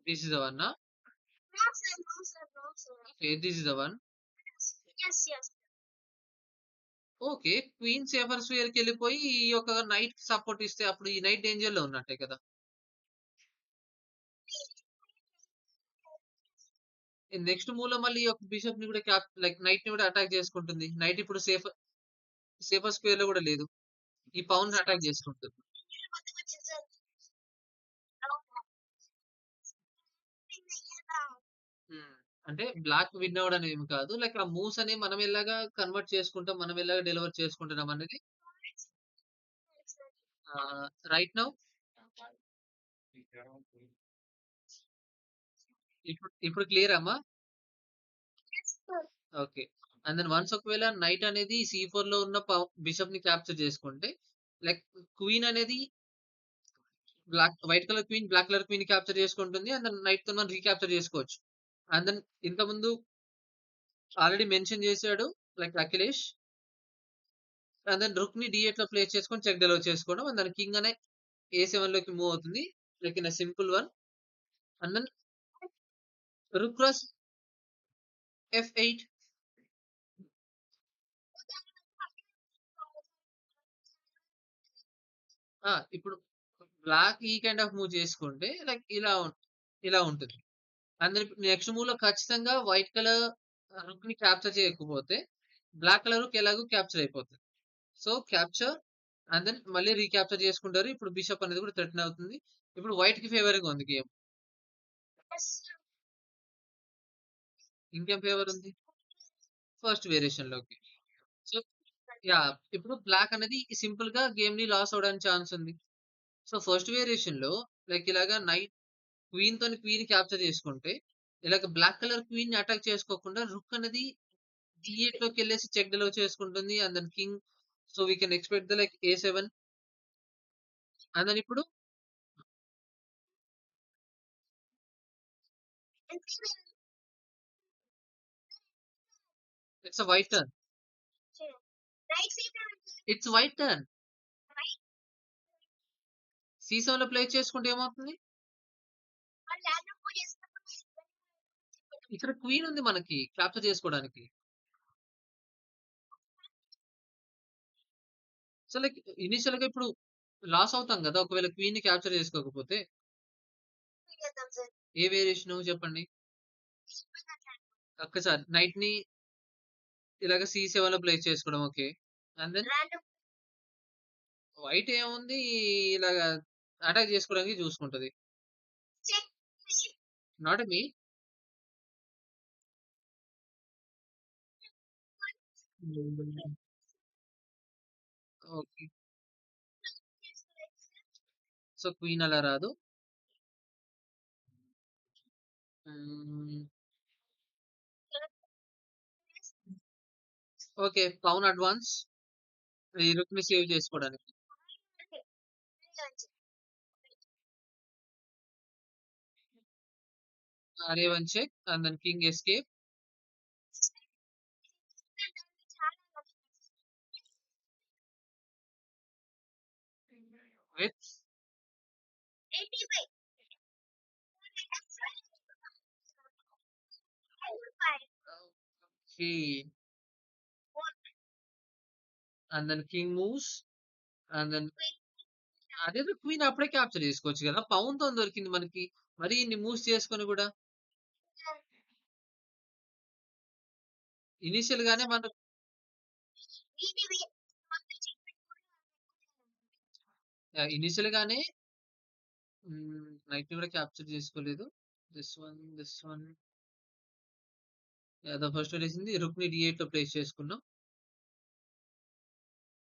S1: దిస్ ఇస్ ద వన్నా? Okay. This is the one. Okay. Queen safer స్ఫియర్‌కెళ్ళిపోయి ఈ యొక్క నైట్‌కి సపోర్ట్ ఇస్తే అప్పుడు ఈ నైట్ డేంజర్‌లో ఉన్నట్టే కదా! నెక్స్ట్ మూవ్‌లో మళ్ళీ ఈ యొక్క బిషప్‌ని కూడా లైక్ నైట్‌ని కూడా అటాక్ చేసుకుంటుంది. నైట్ ఇప్పుడు సేఫర్ స్క్వేర్‌లో కూడా లేదు. ఈ పవన్‌ని అటాక్ చేసుకుంటుంది. హ్మ్. అంటే బ్లాక్ విన్ అవ్వడం ఏమి కాదు. లైక్ ఆ మూవ్స్ అనేవి మనం ఎలాగా కన్వర్ట్ చేసుకుంటాం, మనం ఎలాగా డెలివర్ చేసుకుంటున్నాం అనేది రైట్ నౌ ఇప్పుడు ఇప్పుడు క్లియరా అమ్మా? ఓకే. అండ్ దెన్ వన్స్ ఒకవేళ నైట్ అనేది సి4 లో ఉన్న బిషప్‌ని క్యాప్చర్ చేసుకుంటే లైక్ క్వీన్ అనేది white colour queen, black colour క్వీన్‌ని క్యాప్చర్ చేసుకుంటుంది. అండ్ దెన్ నైట్‌తో మనం రీక్యాప్చర్ చేసుకోవచ్చు. అండ్ దెన్ ఇంతకుముందు ఆల్రెడీ మెన్షన్ చేసాడు లైక్ అఖిలేష్. అండ్ దెన్ రూక్‌ని డి8లో ప్లేస్ చేసుకొని చెక్ డెలివర్ చేసుకోవడం. అండ్ దెన్ కింగ్ అనే ఏ7 లోకి మూవ్ అవుతుంది. Like in a simple one. And then rook cross ఎఫ్8. ఇప్పుడు బ్లాక్ ఈ కైండ్ ఆఫ్ మూవ్ చేసుకుంటే లైక్ ఇలా ఉంటుంది. అండ్ దెన్ నెక్స్ట్ మూవ్‌లో ఖచ్చితంగా వైట్ కలర్ రూక్‌ని క్యాప్చర్ చేయకపోతే బ్లాక్ కలర్ రూక్ ఎలాగో క్యాప్చర్ అయిపోతది. సో, క్యాప్చర్ అండ్ దెన్ మళ్ళీ రీక్యాప్చర్ చేసుకుంటారు. ఇప్పుడు బిషప్ అనేది కూడా థ్రెటన్ అవుతుంది. ఇప్పుడు వైట్‌కి ఫేవర్‌గా ఉంది గేమ్. ఇంకేం ఫేవర్ ఉంది? ఫస్ట్ వేరియేషన్‌లోకి. So yeah! ఇప్పుడు బ్లాక్ అనేది సింపుల్‌గా గేమ్‌ని లాస్ అవ్వడానికి ఛాన్స్ ఉంది. సో, ఫస్ట్ వేరియేషన్‌లో లైక్ ఇలాగా క్వీన్‌తోని క్వీన్ క్యాప్చర్ చేసుకుంటే, ఇలాగ బ్లాక్ కలర్ క్వీన్‌ని అటాక్ చేసుకోకుండా రుక్ అనేది డి8లోకెళ్ళేసి చెక్ డెలివర్ చేసుకుంటుంది. And then king so, we can expect the like ఏ7 అండ్ దెన్ ఇప్పుడు it's a white turn. It's white turn. సి7లో ప్లే చేసుకుంటే ఏమవుతుంది? ఇక్కడ క్వీన్ ఉంది మనకి క్యాప్చర్ చేసుకోవడానికి. సో, లైక్ ఇనీషియల్‌గా ఇప్పుడు లాస్ అవుతాం గదా! ఒకవేళ క్వీన్‌ని క్యాప్చర్ చేసుకోకపోతే. ఏ వేరియేషను చెప్పండి? ఒక్కసారి నైట్‌ని ఇలాగ సి7లో ప్లేస్ చేసుకోవడం ఓకే. అండ్ దెన్ వైట్ ఏముంది ఇలాగా అటాక్ చేసుకోవడానికి చూసుకుంటది. నాట్ ఎ మీ. హ్మ్. ఓకే. సో, క్వీన్ అలా రాదు. హ్మ్. ఓకే. పౌన్ అడ్వాన్స్ ఈ రూక్‌ని సేవ్ చేసుకోవడానికి. రే1 check and then king escape with okay. And then king moves and then అదేదో క్వీన్ అప్పుడే క్యాప్చర్ చేసుకోవచ్చు గదా! పౌన్‌తోని దొరికింది మనకి. మరి ఇన్ని మూవ్స్ చేసుకొని గూడా. ఇనీషియల్‌గానే మనం ఇనీషియల్‌గానే నైట్‌ని గూడా క్యాప్చర్ చేసుకోలేదు. This one yeah! ఫస్ట్ వేసింది రుక్‌ని డి8లో ప్లేస్ చేసుకున్నాం.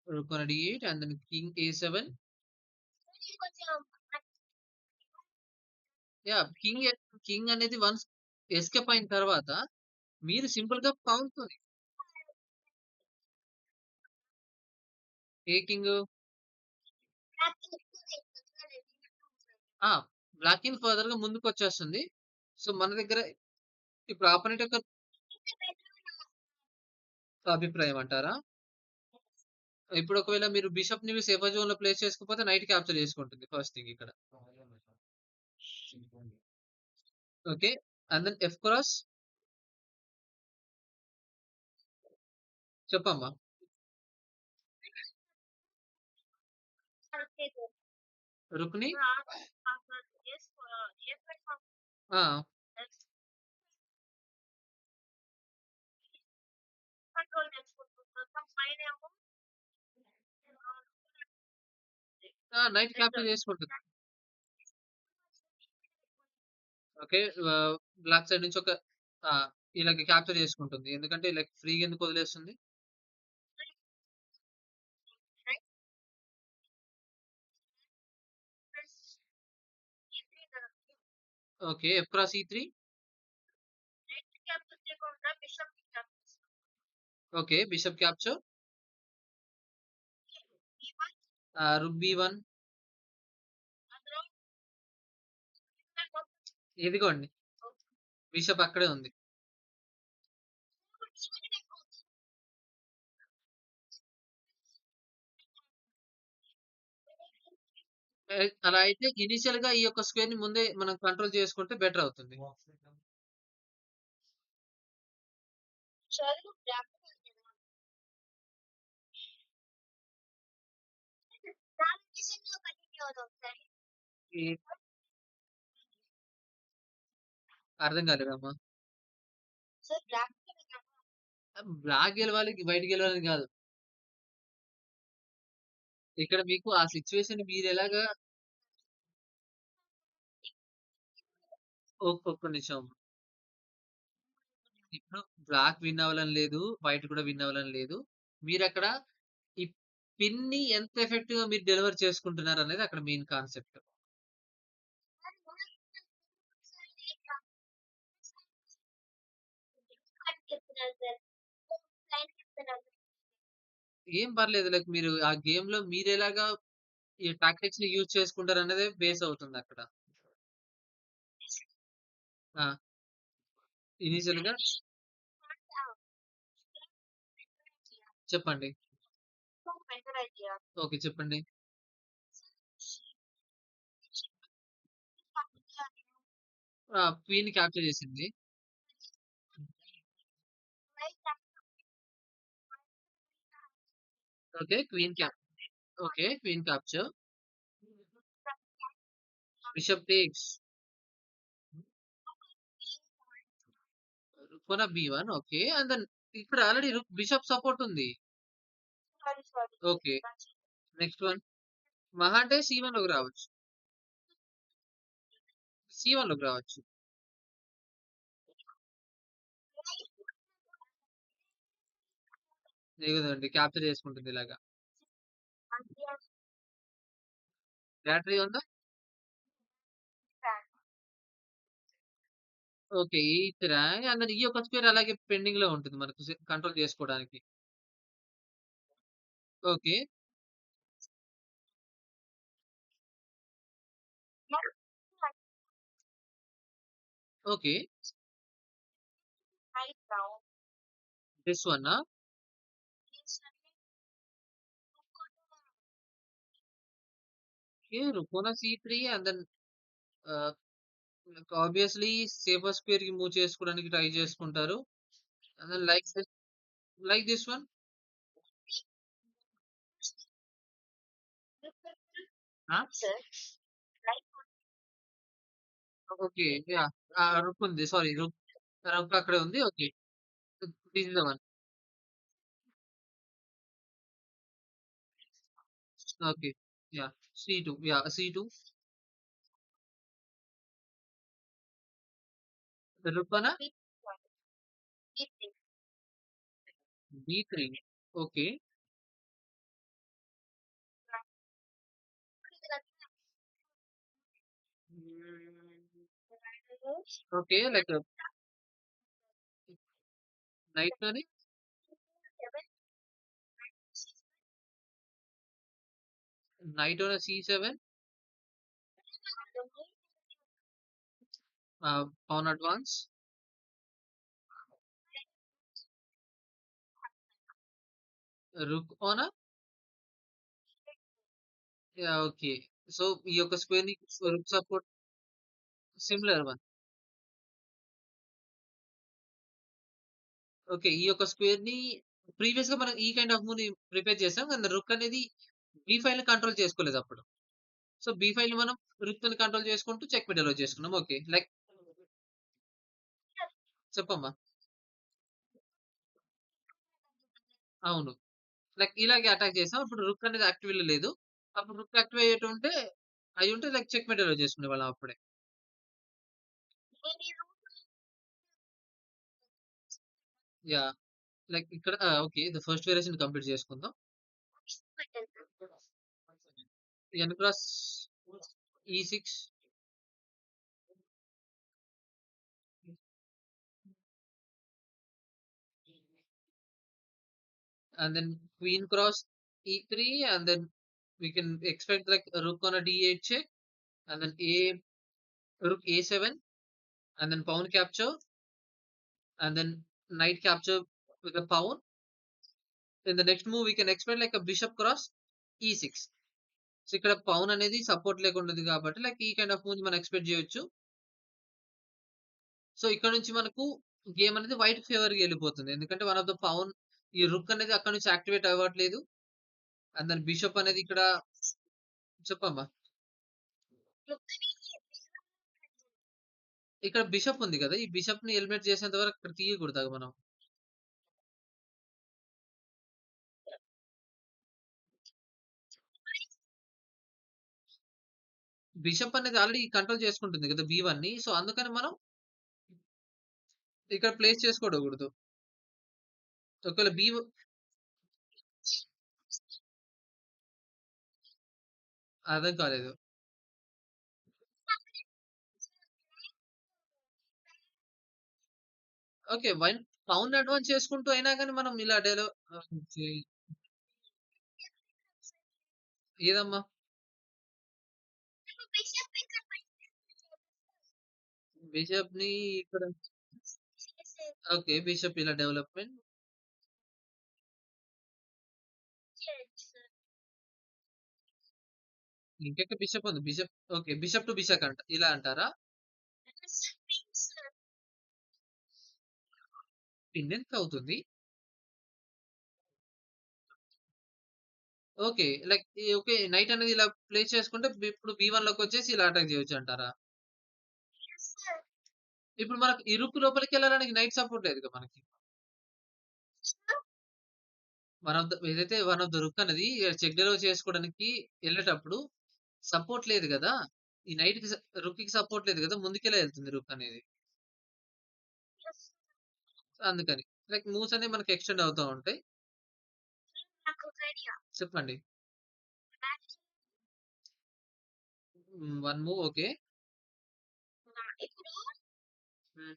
S1: రూక్ ఆన్ డి8 అండ్ దెన్ కింగ్ ఏ7. యాహ్! కింగ్ అనేది వన్స్ ఎస్కేప్ అయిన తర్వాత మీరు సింపుల్‌గా పౌన్‌తోని ఏ కింగు? ఆ! బ్లాక్ కింగ్ ఫర్దర్‌గా ముందుకొచ్చేస్తుంది. సో, మన దగ్గర ఇప్పుడు ఆపోనెంట్ యొక్క అభిప్రాయం అంటారా? ఇప్పుడు ఒకవేళ మీరు బిషప్‌ని సేఫర్ జోన్‌లో ప్లేస్ చేసుకోకపోతే నైట్ క్యాప్చర్ చేసుకుంటుంది ఫస్ట్ థింగ్ ఇక్కడ. Okay. And then f cross చెప్పమ్మా. రుక్‌ని ఆ! ఆ! నైట్ క్యాప్చర్ చేసుకుంటుంది. ఓకే. ఆహ్, బ్లాక్ సైడ్ నుంచి ఒక ఆ! ఇలాగ క్యాప్చర్ చేసుకుంటుంది. ఎందుకంటే లైక్ ఫ్రీగా ఎందుకు వదిలేస్తుంది? ఓకే. ఎఫ్ క్రాస్ ఈ3 ఓకే. బిషప్ క్యాప్చర్ రుక్ బి1 ఇదిగోండి. బిషప్ అక్కడే ఉంది. అలా అయితే ఇనీషియల్‌గా ఈ యొక్క స్క్వేర్‌ని ముందే మనం కంట్రోల్ చేసుకుంటే బెటర్ అవుతుంది. ఈ అర్థం కాలేదమ్మా. బ్లాక్ గెలవాలి, వైట్ గెలవాలని కాదు. ఇక్కడ మీకు ఆ సిట్యుయేషన్ మీరెలాగా ఒక్క నిమిషం. ఇప్పుడు బ్లాక్ విన్ అవ్వాలని లేదు. వైట్ కూడా విన్ అవ్వాలని లేదు. మీరక్కడ ఈ పిన్‌ని ఎంత ఎఫెక్టివ్‌గా మీరు డెలివర్ చేసుకుంటున్నారనేది అక్కడ మెయిన్ కాన్సెప్ట్. ఏం పర్లేదు. లైక్ మీరు ఆ గేమ్‌లో మీరెలాగా ఈ టాక్టిక్స్‌ని యూజ్ చేసుకుంటారనేదే బేస్ అవుతుందక్కడ. ఆ! ఇనీషియల్‌గా చెప్పండి. ఓకే. చెప్పండి. క్వీన్‌ని క్యాప్చర్ చేసింది. Okay. Queen cap Okay, queen capture. Bishop takes. Rook on a b1. Okay, and then ఇక్కడ ఆల్రెడీ బిషప్ సపోర్ట్ ఉంది. Okay, next one. మహా అంటే c1 లోకి రావచ్చు. c1 లోకి రావచ్చు. లేదండి, క్యాప్చర్ చేసుకుంటుంది ఇలాగా. బ్యాటరీ ఉందా? ఓకే, ఈ ర్యాంక్ అండ్ ఈ ఒక స్క్వేర్ అలాగే పెండింగ్ లో ఉంటుంది మనకు కంట్రోల్ చేసుకోవడానికి. Okay. Okay, this one. Okay, రుకోనా c3 and then obviously safer square కి మూవ్ చేసుకోవడానికి ట్రై చేసుకుంటారు. And then like this one. Okay, yeah. Rook ఉంది, సారీ, రుక్ అక్కడే ఉంది. Okay, this is the one. Okay, yeah. c2, yeah, c2. Rook b3. Okay. Okay, like knight లోని knight on c7. pawn advance. Rook on a, yeah, okay. So ఈ యొక్క square ని rook support similar one. Okay, ఈ యొక్క square ని previous గా మనం ఈ కైండ్ ఆఫ్ మూవ్ ని ప్రిపేర్ చేసాం కానీ రుక్ అనేది b5 ని కంట్రోల్ చేసుకోలేదు అప్పుడు. సో b5 ని మనం రుక్ ని కంట్రోల్ చేసుకుంటూ చెక్ మీట్ అలో చేసుకున్నాం. ఓకే, లైక్ చెప్పమ్మా. అవును, లైక్ ఇలాగే అటాక్ చేసాం. అప్పుడు రుక్ అనేది యాక్టివ్ లేదు. అప్పుడు రుక్ యాక్టివ్ అయ్యి ఉంటే లైక్ చెక్ మీట్ అలో చేసుకునే వాళ్ళం అప్పుడే. యా, లైక్ ఇక్కడ okay, the first variation complete చేసుకుందాం. n cross e6. And then queen cross e3, and then we can expect like a rook on a d8 check, and then rook a7, and then pawn capture, and then knight capture with a pawn. In the next move we can expect like a bishop cross e6. So ఇక్కడ pawn అనేది support లేకుండా ఉంది కాబట్టి like ఈ kind of move మనం expect చేయొచ్చు. So ఇక్కడ నుంచి మనకు గేమ్ అనేది వైట్ ఫేవర్ కి వెళ్ళిపోతుంది, ఎందుకంటే వన్ ఆఫ్ ద పౌన్, ఈ రుక్ అనేది అక్కడ నుంచి యాక్టివేట్ అవ్వట్లేదు. అండ్ దెన్ బిషప్ అనేది ఇక్కడ, చెప్పమ్మా. ఇక్కడ బిషప్ ఉంది కదా, ఈ బిషప్ ని ఎలిమినేట్ చేసేంత వరకు ఇక్కడ తీయకూడదు మనం. బిషప్ అనేది ఆల్రెడీ కంట్రోల్ చేసుకుంటుంది కదా b1 ని, సో అందుకని మనం ఇక్కడ ప్లేస్ చేసుకోకూడదు. ఒకవేళ అర్థం కాలేదు. ఓకే, వన్ పౌండ్ అడ్వాన్స్ చేసుకుంటూ అయినా కానీ మనం ఇలా ఏదమ్మా. బిషప్ ని ఇక్కడ, ఓకే, బిషప్ ఇలా డెవలప్మెంట్. ఇంకెక్కడ బిషప్ ఉంది, bishop. Okay, bishop to bishop అంట ఇలా అంటారా? పిన్ ఎంత అవుతుంది? ఓకే. Like okay. నైట్ అనేది ఇలా ప్లేస్ చేసుకుంటే ఇప్పుడు B1 లోకొచ్చేసి ఇలా అటాక్ చేయొచ్చంటారా? ఇప్పుడు మనకు ఇరుకు లోపలికెళ్ళడానికి నైట్ సపోర్ట్ లేదుగా మనకి. వన్ ఆఫ్ ద రుక్ అనేది చెక్ డెలివరీ చేసుకోవడానికి ఎళ్ళేటప్పుడు సపోర్ట్ లేదు గదా! ఈ నైట్‌కి రుక్‌కి సపోర్ట్ లేదు గదా! ముందుకెళ్ళే ఎళ్తుంది రుక్ అనేది. అందుకని. లైక్ మూవ్స్ అనేవి మనకి ఎక్స్‌టెండ్ అవుతా ఉంటాయి. చెప్పండి. One move okay. హ్మ్.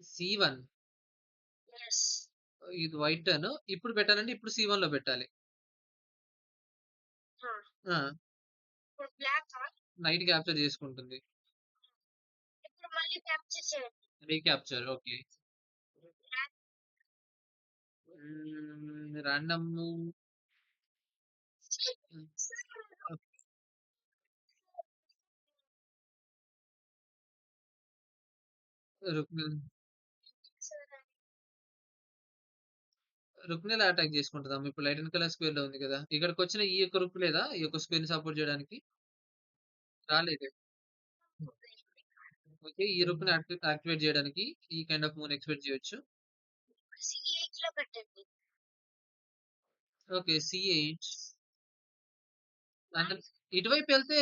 S1: C1 ఇది వైట్ టర్న్. ఇప్పుడు పెట్టాలంటే ఇప్పుడు C1లో పెట్టాలి. ఆ! నైట్ క్యాప్చర్ చేసుకుంటుంది. Recapture okay. రాండమ్ మూవ్ హ్మ్. రుక్మిల్ రుక్మిణి ఎలా అటాక్ చేసుకుంటదమ్మ? ఇప్పుడు లైట్ అండ్ కలర్ స్క్వేర్‌లో ఉంది గదా! ఇక్కడికొచ్చిన ఈ యొక్క రుక్ లేదా? ఈ యొక్క స్క్వేర్‌ని సపోర్ట్ చేయడానికి? రాలేదే. ఓకే. ఈ రుక్‌ని యాక్టివేట్ చేయడానికి ఈ కైండ్ ఆఫ్ మూవ్‌ని ఎక్స్‌పెక్ట్ చేయొచ్చు. ఓకే. C8 అంటే ఇటువైపెళ్తే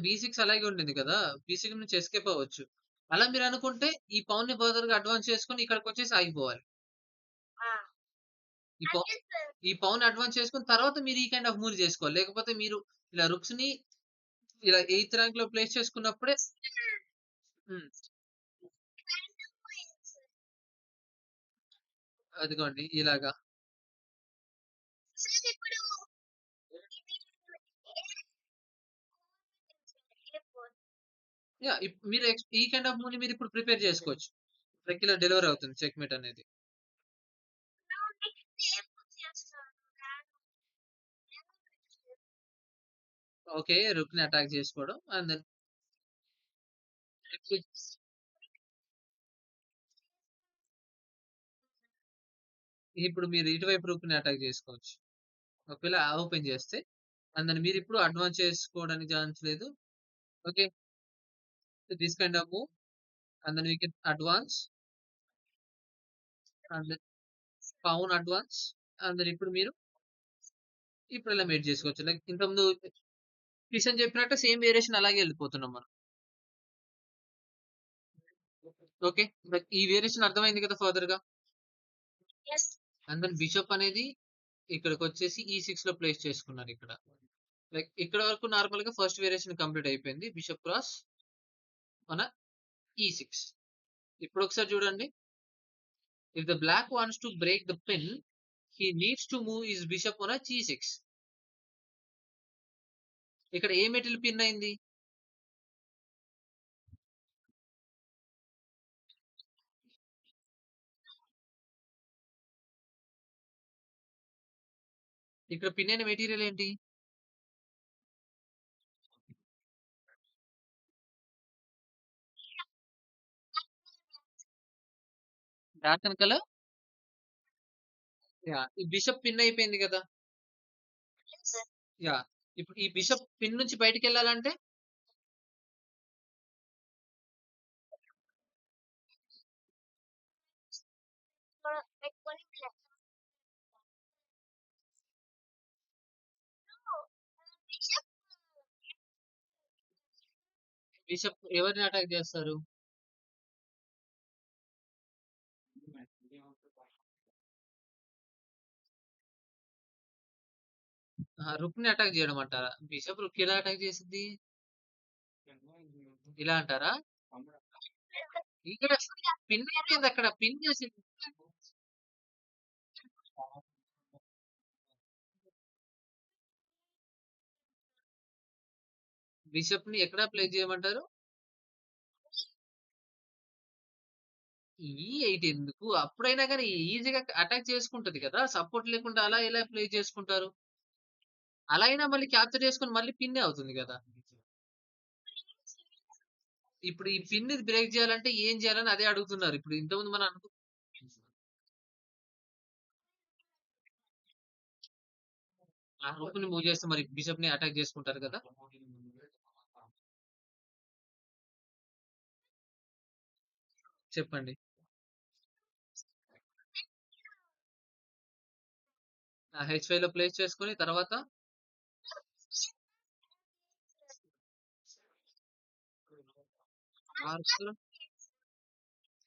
S1: B6 అలాగే ఉండింది కదా! B6 నుంచి ఎస్కేప్ అవ్వచ్చు. అలా మీరనుకుంటే ఈ పౌన్‌ని ఫర్దర్‌గా అడ్వాన్స్ చేసుకొని ఇక్కడికొచ్చేసి ఆగిపోవాలి. ఈ పౌ ఈ పౌన్ అడ్వాన్స్ చేసుకొని తర్వాత మీరు ఈ కైండ్ ఆఫ్ మూవ్ చేసుకోవాలి. లేకపోతే మీరు ఇలా రుక్స్‌ని ఇలా ఎయిత్ ర్యాంక్‌లో ప్లేస్ చేసుకున్నప్పుడే హ్మ్. అదిగోండి ఇలాగా. యాహ్! మీరు ఈ కైండ్ ఆఫ్ మూవ్‌ని మీరిప్పుడు ప్రిపేర్ చేసుకోవచ్చు. లైక్ ఇలా డెలివర్ అవుతుంది చెక్‌మేట్ అనేది. ఓకే. రుక్‌ని అటాక్ చేసుకోవడం అండ్ దెన్ ఇప్పుడు మీరు ఇటువైపు రుక్‌ని అటాక్ చేసుకోవచ్చు. ఒకవేళ ఓపెన్ చేస్తే అండ్ దెన్ మీరిప్పుడు అడ్వాన్స్ చేసుకోవడానికి ఛాన్స్ లేదు. Okay. This kind of move and then we can advance and then pawn advance and then ఇప్పుడు మీరు ఇప్పుడు ఇలా మేట్ చేసుకోవచ్చు. లైక్ ఇంతకుముందు కిషన్ చెప్పినట్టు సేమ్ వేరియేషన్ అలాగే వెళ్ళిపోతున్నాం మనం. ఓకే. లైక్ ఈ వేరియేషన్ అర్థమైంది కదా ఫర్దర్‌గా. అండ్ దెన్ బిషప్ అనేది ఇక్కడికొచ్చేసి E6లో ప్లేస్ చేసుకున్నారిక్కడ. లైక్ ఇక్కడ వరకు నార్మల్‌గా ఫస్ట్ వేరియేషన్ కంప్లీట్ అయిపోయింది. బిషప్ క్రాస్ మన E6. ఇప్పుడొకసారి చూడండి. If the black wants to break the pin, he needs to move his bishop on a G6. ఇక్కడ ఏ మెటల్ పిన్ అయింది? ఇక్కడ పిన్ అయిన మెటీరియల్ ఏంటి? Dark colour yeah! ఈ బిషప్ పిన్ అయిపోయింది కదా! యాహ్! ఇప్పుడు ఈ బిషప్ పిన్ నుంచి బయటికెళ్ళాలంటే బిషప్ ఎవరిని అటాక్ చేస్తారు? ఆహా! రుక్‌ని అటాక్ చేయడం అంటారా? బిషప్ రుక్ ఎలా అటాక్ చేసిద్ది? ఇలా అంటారా? ఇక్కడ పిన్ అయిపోయిందక్కడ. పిన్ చేసింది. బిషప్‌ని ఎక్కడ ప్లేస్ చేయమంటారు? E8 ఎందుకు? అప్పుడైనా గాని ఈజీగా అటాక్ చేసుకుంటది కదా! సపోర్ట్ లేకుండా అలా ఎలా ప్లే చేసుకుంటారు? అలా అయినా మళ్ళీ క్యాప్చర్ చేసుకొని మళ్ళీ పిన్నే అవుతుంది గదా! ఇప్పుడు ఈ పిన్‌ని బ్రేక్ చేయాలంటే ఏం చేయాలని అదే అడుగుతున్నారు. ఇప్పుడు ఇంతకుముందు మనం ఆ రూక్‌ని మూవ్ చేస్తే మరి బిషప్‌ని అటాక్ చేసుకుంటారు కదా! చెప్పండి. ఆ హెచ్5లో ప్లేస్ చేసుకొని తర్వాత ఆర్క్‌లో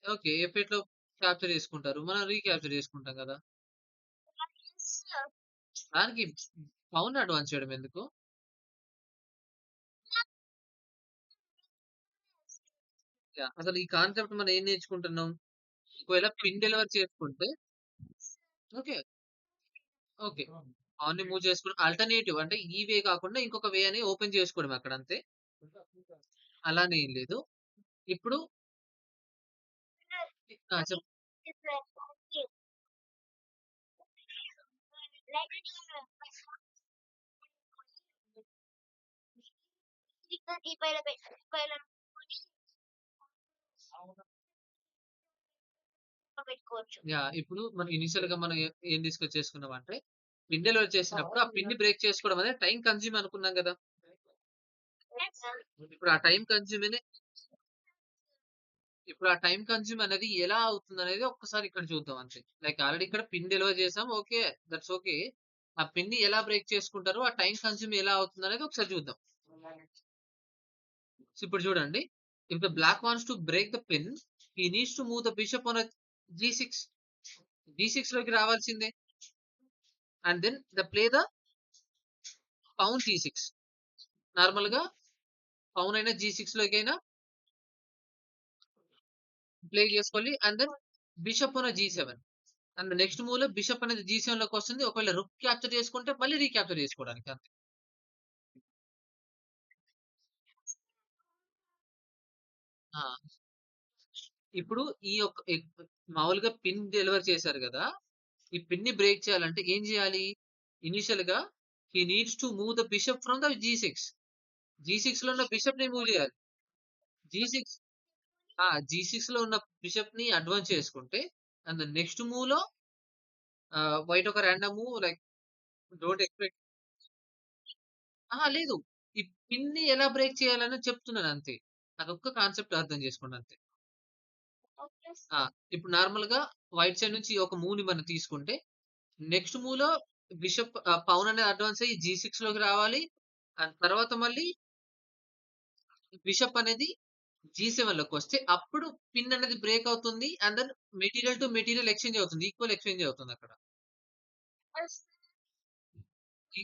S1: ఓకే. ఎఫ్8లో క్యాప్చర్ చేసుకుంటారు. మనం రీక్యాప్చర్ చేసుకుంటాం కదా! దానికి పౌన్ అడ్వాన్స్ చేయడం ఎందుకు? యాహ్! అసలు ఈ కాన్సెప్ట్ మనం ఏం నేర్చుకుంటున్నాం? ఒకవేళ పిన్ డెలివర్ చేసుకుంటే ఓకే. ఓకే. పౌన్‌ని మూవ్ చేసుకొని ఆల్టర్‌నేటివ్ అంటే ఈ వే కాకుండా ఇంకొక వే అని ఓపెన్ చేసుకోవడమే అక్కడ అంతే. అలానే ఏం లేదు. ఇప్పుడు ఆ! యాహ్! ఇప్పుడు మనం ఇనీషియల్‌గా మనం ఏం డిస్కస్ చేసుకున్నామంటే, పిన్ డెలివరీ చేసినప్పుడు ఆ పిన్‌ని బ్రేక్ చేసుకోవడం అనేది టైమ్ కన్జ్యూమ్ అనుకున్నాం గదా! ఇప్పుడు ఆ టైమ్ కన్జ్యూమ్ అనే ఇప్పుడు ఆ టైమ్ కన్జ్యూమ్ అనేది ఎలా అవుతుందనేది ఒక్కసారి ఇక్కడ చూద్దాం అంతే. లైక్ ఆల్రెడీ ఇక్కడ పిన్ డెలివర్ చేసాం. ఓకే. That's okay. ఆ పిన్‌ని ఎలా బ్రేక్ చేసుకుంటారో, ఆ టైమ్ కన్జ్యూమ్ ఎలా అవుతుందనేది ఒకసారి చూద్దాం. సో, ఇప్పుడు చూడండి. If the black wants to break the pin, he needs to move the bishop on జీ6. జీ6 లోకి రావాల్సిందే. And then play the pawn జీ6. నార్మల్‌గా పౌన్ అయినా జీ6 లోకైనా ప్లే చేసుకోవాలి. అండ్ దెన్ బిషప్ ఆన్ జీ7. అండ్ నెక్స్ట్ మూవ్‌లో బిషప్ అనేది జీ7 లోకొస్తుంది. ఒకవేళ రుక్ క్యాప్చర్ చేసుకుంటే మళ్ళీ రీక్యాప్చర్ చేసుకోవడానికి అంతే. ఆ! ఇప్పుడు ఈ యొక్క మామూలుగా పిన్ డెలివర్ చేశారు గదా! ఈ పిన్‌ని బ్రేక్ చేయాలంటే ఏం జేయాలి? ఇనీషియల్‌గా he needs to move the bishop from the జీ6. జీ6లో ఉన్న బిషప్‌ని మూవ్ జేయాలి. జీ6 జీ6లో ఉన్న బిషప్‌ని అడ్వాన్స్ చేసుకుంటే అండ్ నెక్స్ట్ మూవ్‌లో వైట్ ఒక random move like don't expect లేదు. ఈ పిన్‌ని ఎలా బ్రేక్ చేయాలని చెప్తున్నానంతే. అదొక్క కాన్సెప్ట్ అర్థం చేసుకోండి అంతే. ఆ! ఇప్పుడు నార్మల్‌గా వైట్ సైడ్ నుంచి ఒక మూవ్‌ని మనం తీసుకుంటే, నెక్స్ట్ మూవ్‌లో పవన్ అనేది అడ్వాన్స్ అయ్యి జీ6లోకి రావాలి. అండ్ తర్వాత మళ్ళీ బిషప్ అనేది జీ7లోకొస్తే అప్పుడు పిన్ అనేది బ్రేక్ అవుతుంది. And then material to material exchange అవుతుంది. ఈక్వల్ ఎక్స్‌చేంజ్ అవుతుందక్కడ. ఇ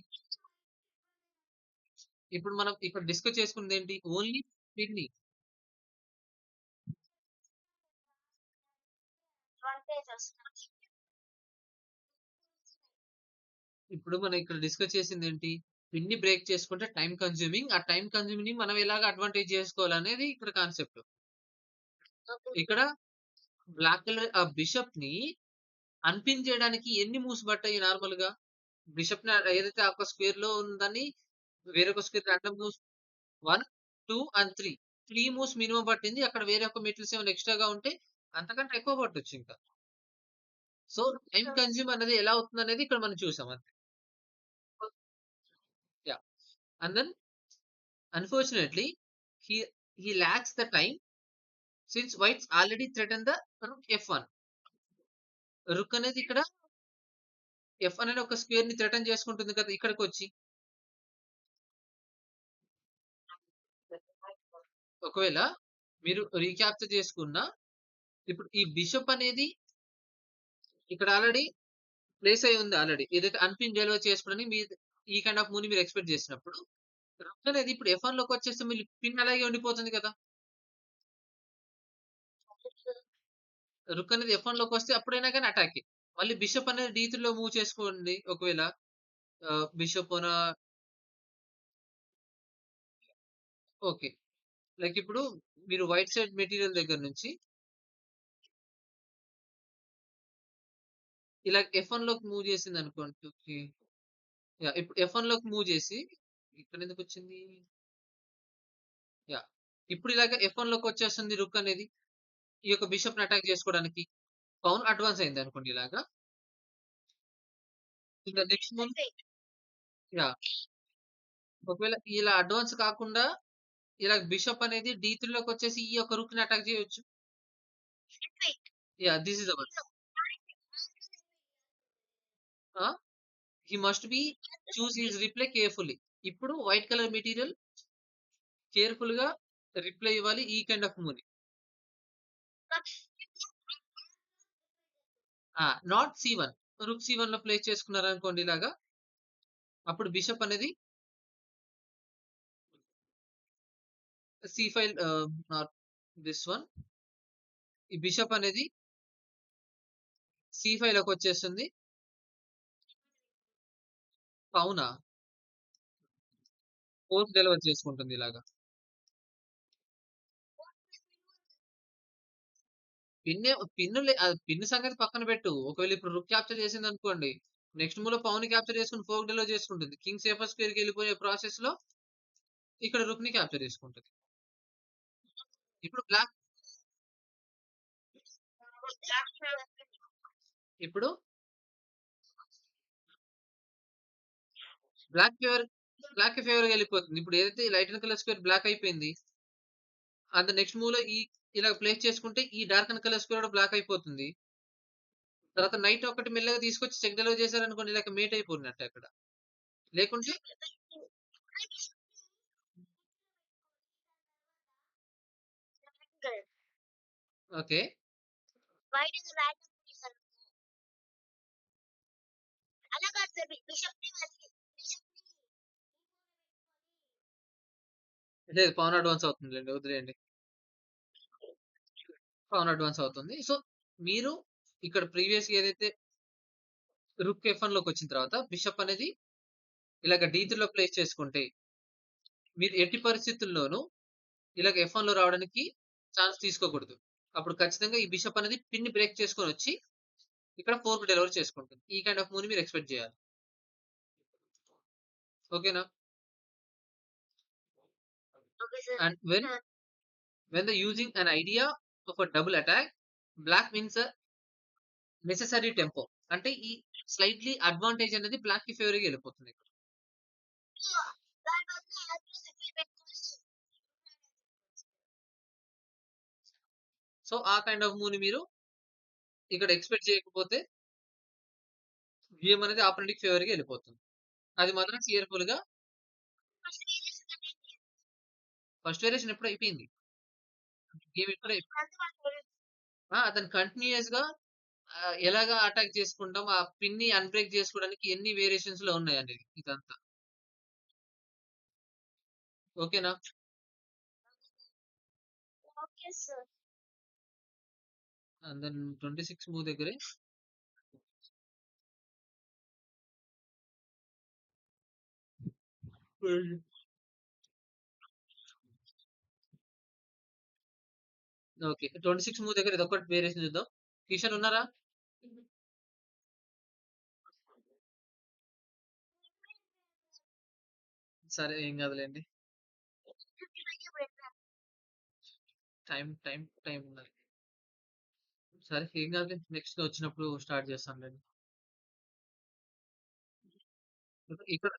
S1: ఇప్పుడు మనం ఇక్కడ డిస్కస్ చేసుకున్నదేంటి? ఓన్లీ పిన్‌ని. ఇప్పుడు మనం ఇక్కడ డిస్కస్ చేసిందేంటి? పిన్‌ని బ్రేక్ చేసుకుంటే టైమ్ కన్స్యూమింగ్. ఆ టైమ్ కన్స్యూమింగ్‌ని మనం ఎలాగా అడ్వాంటేజ్ చేసుకోవాలనేది ఇక్కడ కాన్సెప్ట్. ఇక్కడ బ్లాక్ కలర్ బిషప్‌ని అన్‌పిన్ చేయడానికి ఎన్ని మూవ్స్ పట్టాయి నార్మల్‌గా? బిషప్‌ని ఏదైతే ఒక స్క్వేర్‌లో ఉందని వేరొక square random moves 1, 2 and 3. 3 moves minimum పట్టింది. అక్కడ వేరే ఒక మెటీరియల్స్ ఏమైనా ఎక్స్‌ట్రాగా ఉంటే అంతకంటే ఎక్కువ పట్టొచ్చింకా. సో, టైమ్ కన్స్యూమ్ అనేది ఎలా అవుతుందనేది ఇక్కడ మనం చూసాం అంతే. Yeah! And then unfortunately he he lacks the time since white's already threaten the rook ఎఫ్1. రుక్ అనేది ఇక్కడ ఎఫ్1 అనే ఒక స్క్వేర్‌ని థ్రెటన్ చేసుకుంటుంది కదా! ఇక్కడికొచ్చి. ఒకవేళ మీరు రీక్యాప్చర్ చేసుకున్న ఇప్పుడు ఈ బిషప్ అనేది ఇక్కడ ఆల్రెడీ ప్లేస్ అయ్యి ఉంది ఆల్రెడీ. ఏదైతే అన్‌పిన్ డెలివర్ చేసుకోవడానికి ఈ కైండ్ ఆఫ్ మూవ్‌ని మీరు ఎక్స్‌పెక్ట్ చేసినప్పుడు, రక్ అనేది ఇప్పుడు ఎఫ్1 లోకొచ్చేస్తే మళ్ళీ పిన్ అలాగే ఉండిపోతుంది కదా! రుక్ అనేది ఎఫ్1 లోకొస్తే అప్పుడైనా గాని అటాకే. మళ్ళీ బిషప్ అనేది డి3లో మూవ్ చేసుకోండి ఒకవేళ. Bishop on okay. లైక్ ఇప్పుడు మీరు వైట్ సైడ్ మెటీరియల్ దగ్గర నుంచి ఇలా ఎఫ్1 లోకి మూవ్ చేసిందనుకోండి. ఓకే. యాహ్! ఇప్పుడు ఎఫ్1 లోకి మూవ్ చేసి ఇక్కడెందుకొచ్చింది? యాహ్! ఇప్పుడు ఇలాగ ఎఫ్1 లోకొచ్చేస్తుంది రుక్ అనేది. ఈ యొక్క బిషప్‌ని అటాక్ చేసుకోవడానికి. పౌన్ అడ్వాన్స్ అయిందనుకోండి ఇలాగా. ఇంకా నెక్స్ట్ మూవ్ యాహ్! ఒకవేళ ఇలా అడ్వాన్స్ కాకుండా ఇలా బిషప్ అనేది D3 లోకొచ్చేసి ఈ యొక్క రూక్‌ని అటాక్ చేయొచ్చు. Yeah! This is our ah! He must be choose his reply carefully. ఇప్పుడు వైట్ కలర్ మెటీరియల్ కేర్‌ఫుల్‌గా రిప్లై ఇవ్వాలి ఈ కైండ్ ఆఫ్ మూవ్‌ని. Not C1. రూక్ C1లో ప్లేస్ చేసుకున్నారనుకోండి ఇలాగా, అప్పుడు బిషప్ అనేది C5 నాట్ దిస్ వన్. ఈ బిషప్ అనేది C5 లోకొచ్చేస్తుంది. అవునా? ఫోర్క్ డెలివర్ చేసుకుంటుంది ఇలాగా. పిన్ సంగతి పక్కన పెట్టు. ఒకవేళ ఇప్పుడు రూక్ క్యాప్చర్ చేసిందనుకోండి, నెక్స్ట్ మూవ్‌లో పౌన్‌ని క్యాప్చర్ చేసుకొని ఫోర్క్ డెలివర్ చేసుకుంటుంది. కింగ్ సేఫర్ స్క్వేర్‌కెళ్ళిపోయే ప్రాసెస్‌లో ఇక్కడ రూక్‌ని క్యాప్చర్ చేసుకుంటది. ఇప్పుడు ఇప్పుడు బ్లాక్ ఫేవర్ బ్లాక్‌కి ఫేవర్‌గా ఎళ్ళిపోతుంది. ఇప్పుడు ఏదైతే లైట్ కలర్ స్క్వేర్ బ్లాక్ అయిపోయింది. నెక్స్ట్ మూవ్‌లో ఇలా ప్లేస్ చేసుకుంటే ఈ డార్క్ కలర్ స్క్వేర్ కూడా బ్లాక్ అయిపోతుంది. తర్వాత నైట్ ఒకటి మెల్లగా తీసుకొచ్చి చెక్ డెలివర్ చేశారనుకోండి ఇలాగ మేట్ అయిపోయినట్టే అక్కడ. లేకుంటే ఓకే. లేదు పాన్ అడ్వాన్స్ అవుతుందిలెండి. వదిలేయండి. పాన్ అడ్వాన్స్ అవుతుంది. సో, మీరు ఇక్కడ ప్రీవియస్‌గా ఏదైతే రూక్ F1 లోకొచ్చిన తర్వాత బిషప్ అనేది ఇలాగ D3లో ప్లేస్ చేసుకుంటే, మీరు ఎట్టి పరిస్థితుల్లోనూ ఇలాగ F1లో రావడానికి ఛాన్స్ తీసుకోకూడదు. అప్పుడు ఖచ్చితంగా ఈ బిషప్ అనేది పిన్‌ని బ్రేక్ చేసుకొనొచ్చి, ఇక్కడ ఫోర్క్ డెలివర్ చేసుకుంటుంది. ఈ కైండ్ ఆఫ్ మూవ్‌ని మీరు ఎక్స్‌పెక్ట్ జేయాలి. ఓకేనా? And when the using an idea of a double attack, black wins a necessary tempo. అంటే ఈ స్లైట్‌లీ అడ్వాంటేజ్ అనేది బ్లాక్‌కి ఫేవర్‌గా ఎళ్ళిపోతుంది. సో, ఆ కైండ్ ఆఫ్ మూవ్‌ని మీరు ఇక్కడ ఎక్స్‌పెక్ట్ చేయకపోతే గేమ్ అనేది ఆపోనెంట్‌కి ఫేవర్‌గా ఎళ్ళిపోతుంది. అది మాత్రం కేర్‌ఫుల్‌గా ఫస్ట్ వేరియేషన్ ఎప్పుడో అయిపోయింది. గేమ్ ఇప్పుడే అతను కంటిన్యూయస్‌గా ఎలాగా అటాక్ చేసుకుంటాం, ఆ పిన్‌ని అన్‌బ్రేక్ చేసుకోవడానికి ఎన్ని వేరియేషన్స్‌లో ఉన్నాయనేది ఇదంతా. ఓకేనా? అండ్ దెన్ 26 మూవ్ దగ్గరే ఓకే. 26 మూవ్ దగ్గర ఇదొక్కటి వేరియేషన్ చూద్దాం. కిషన్ ఉన్నారా? సరే ఏం కాదులెండి. టైం ఉన్నది. సరే ఏం కాదులే. నెక్స్ట్ వచ్చినప్పుడు స్టార్ట్ చేస్తానులెండి. ఇక్కడ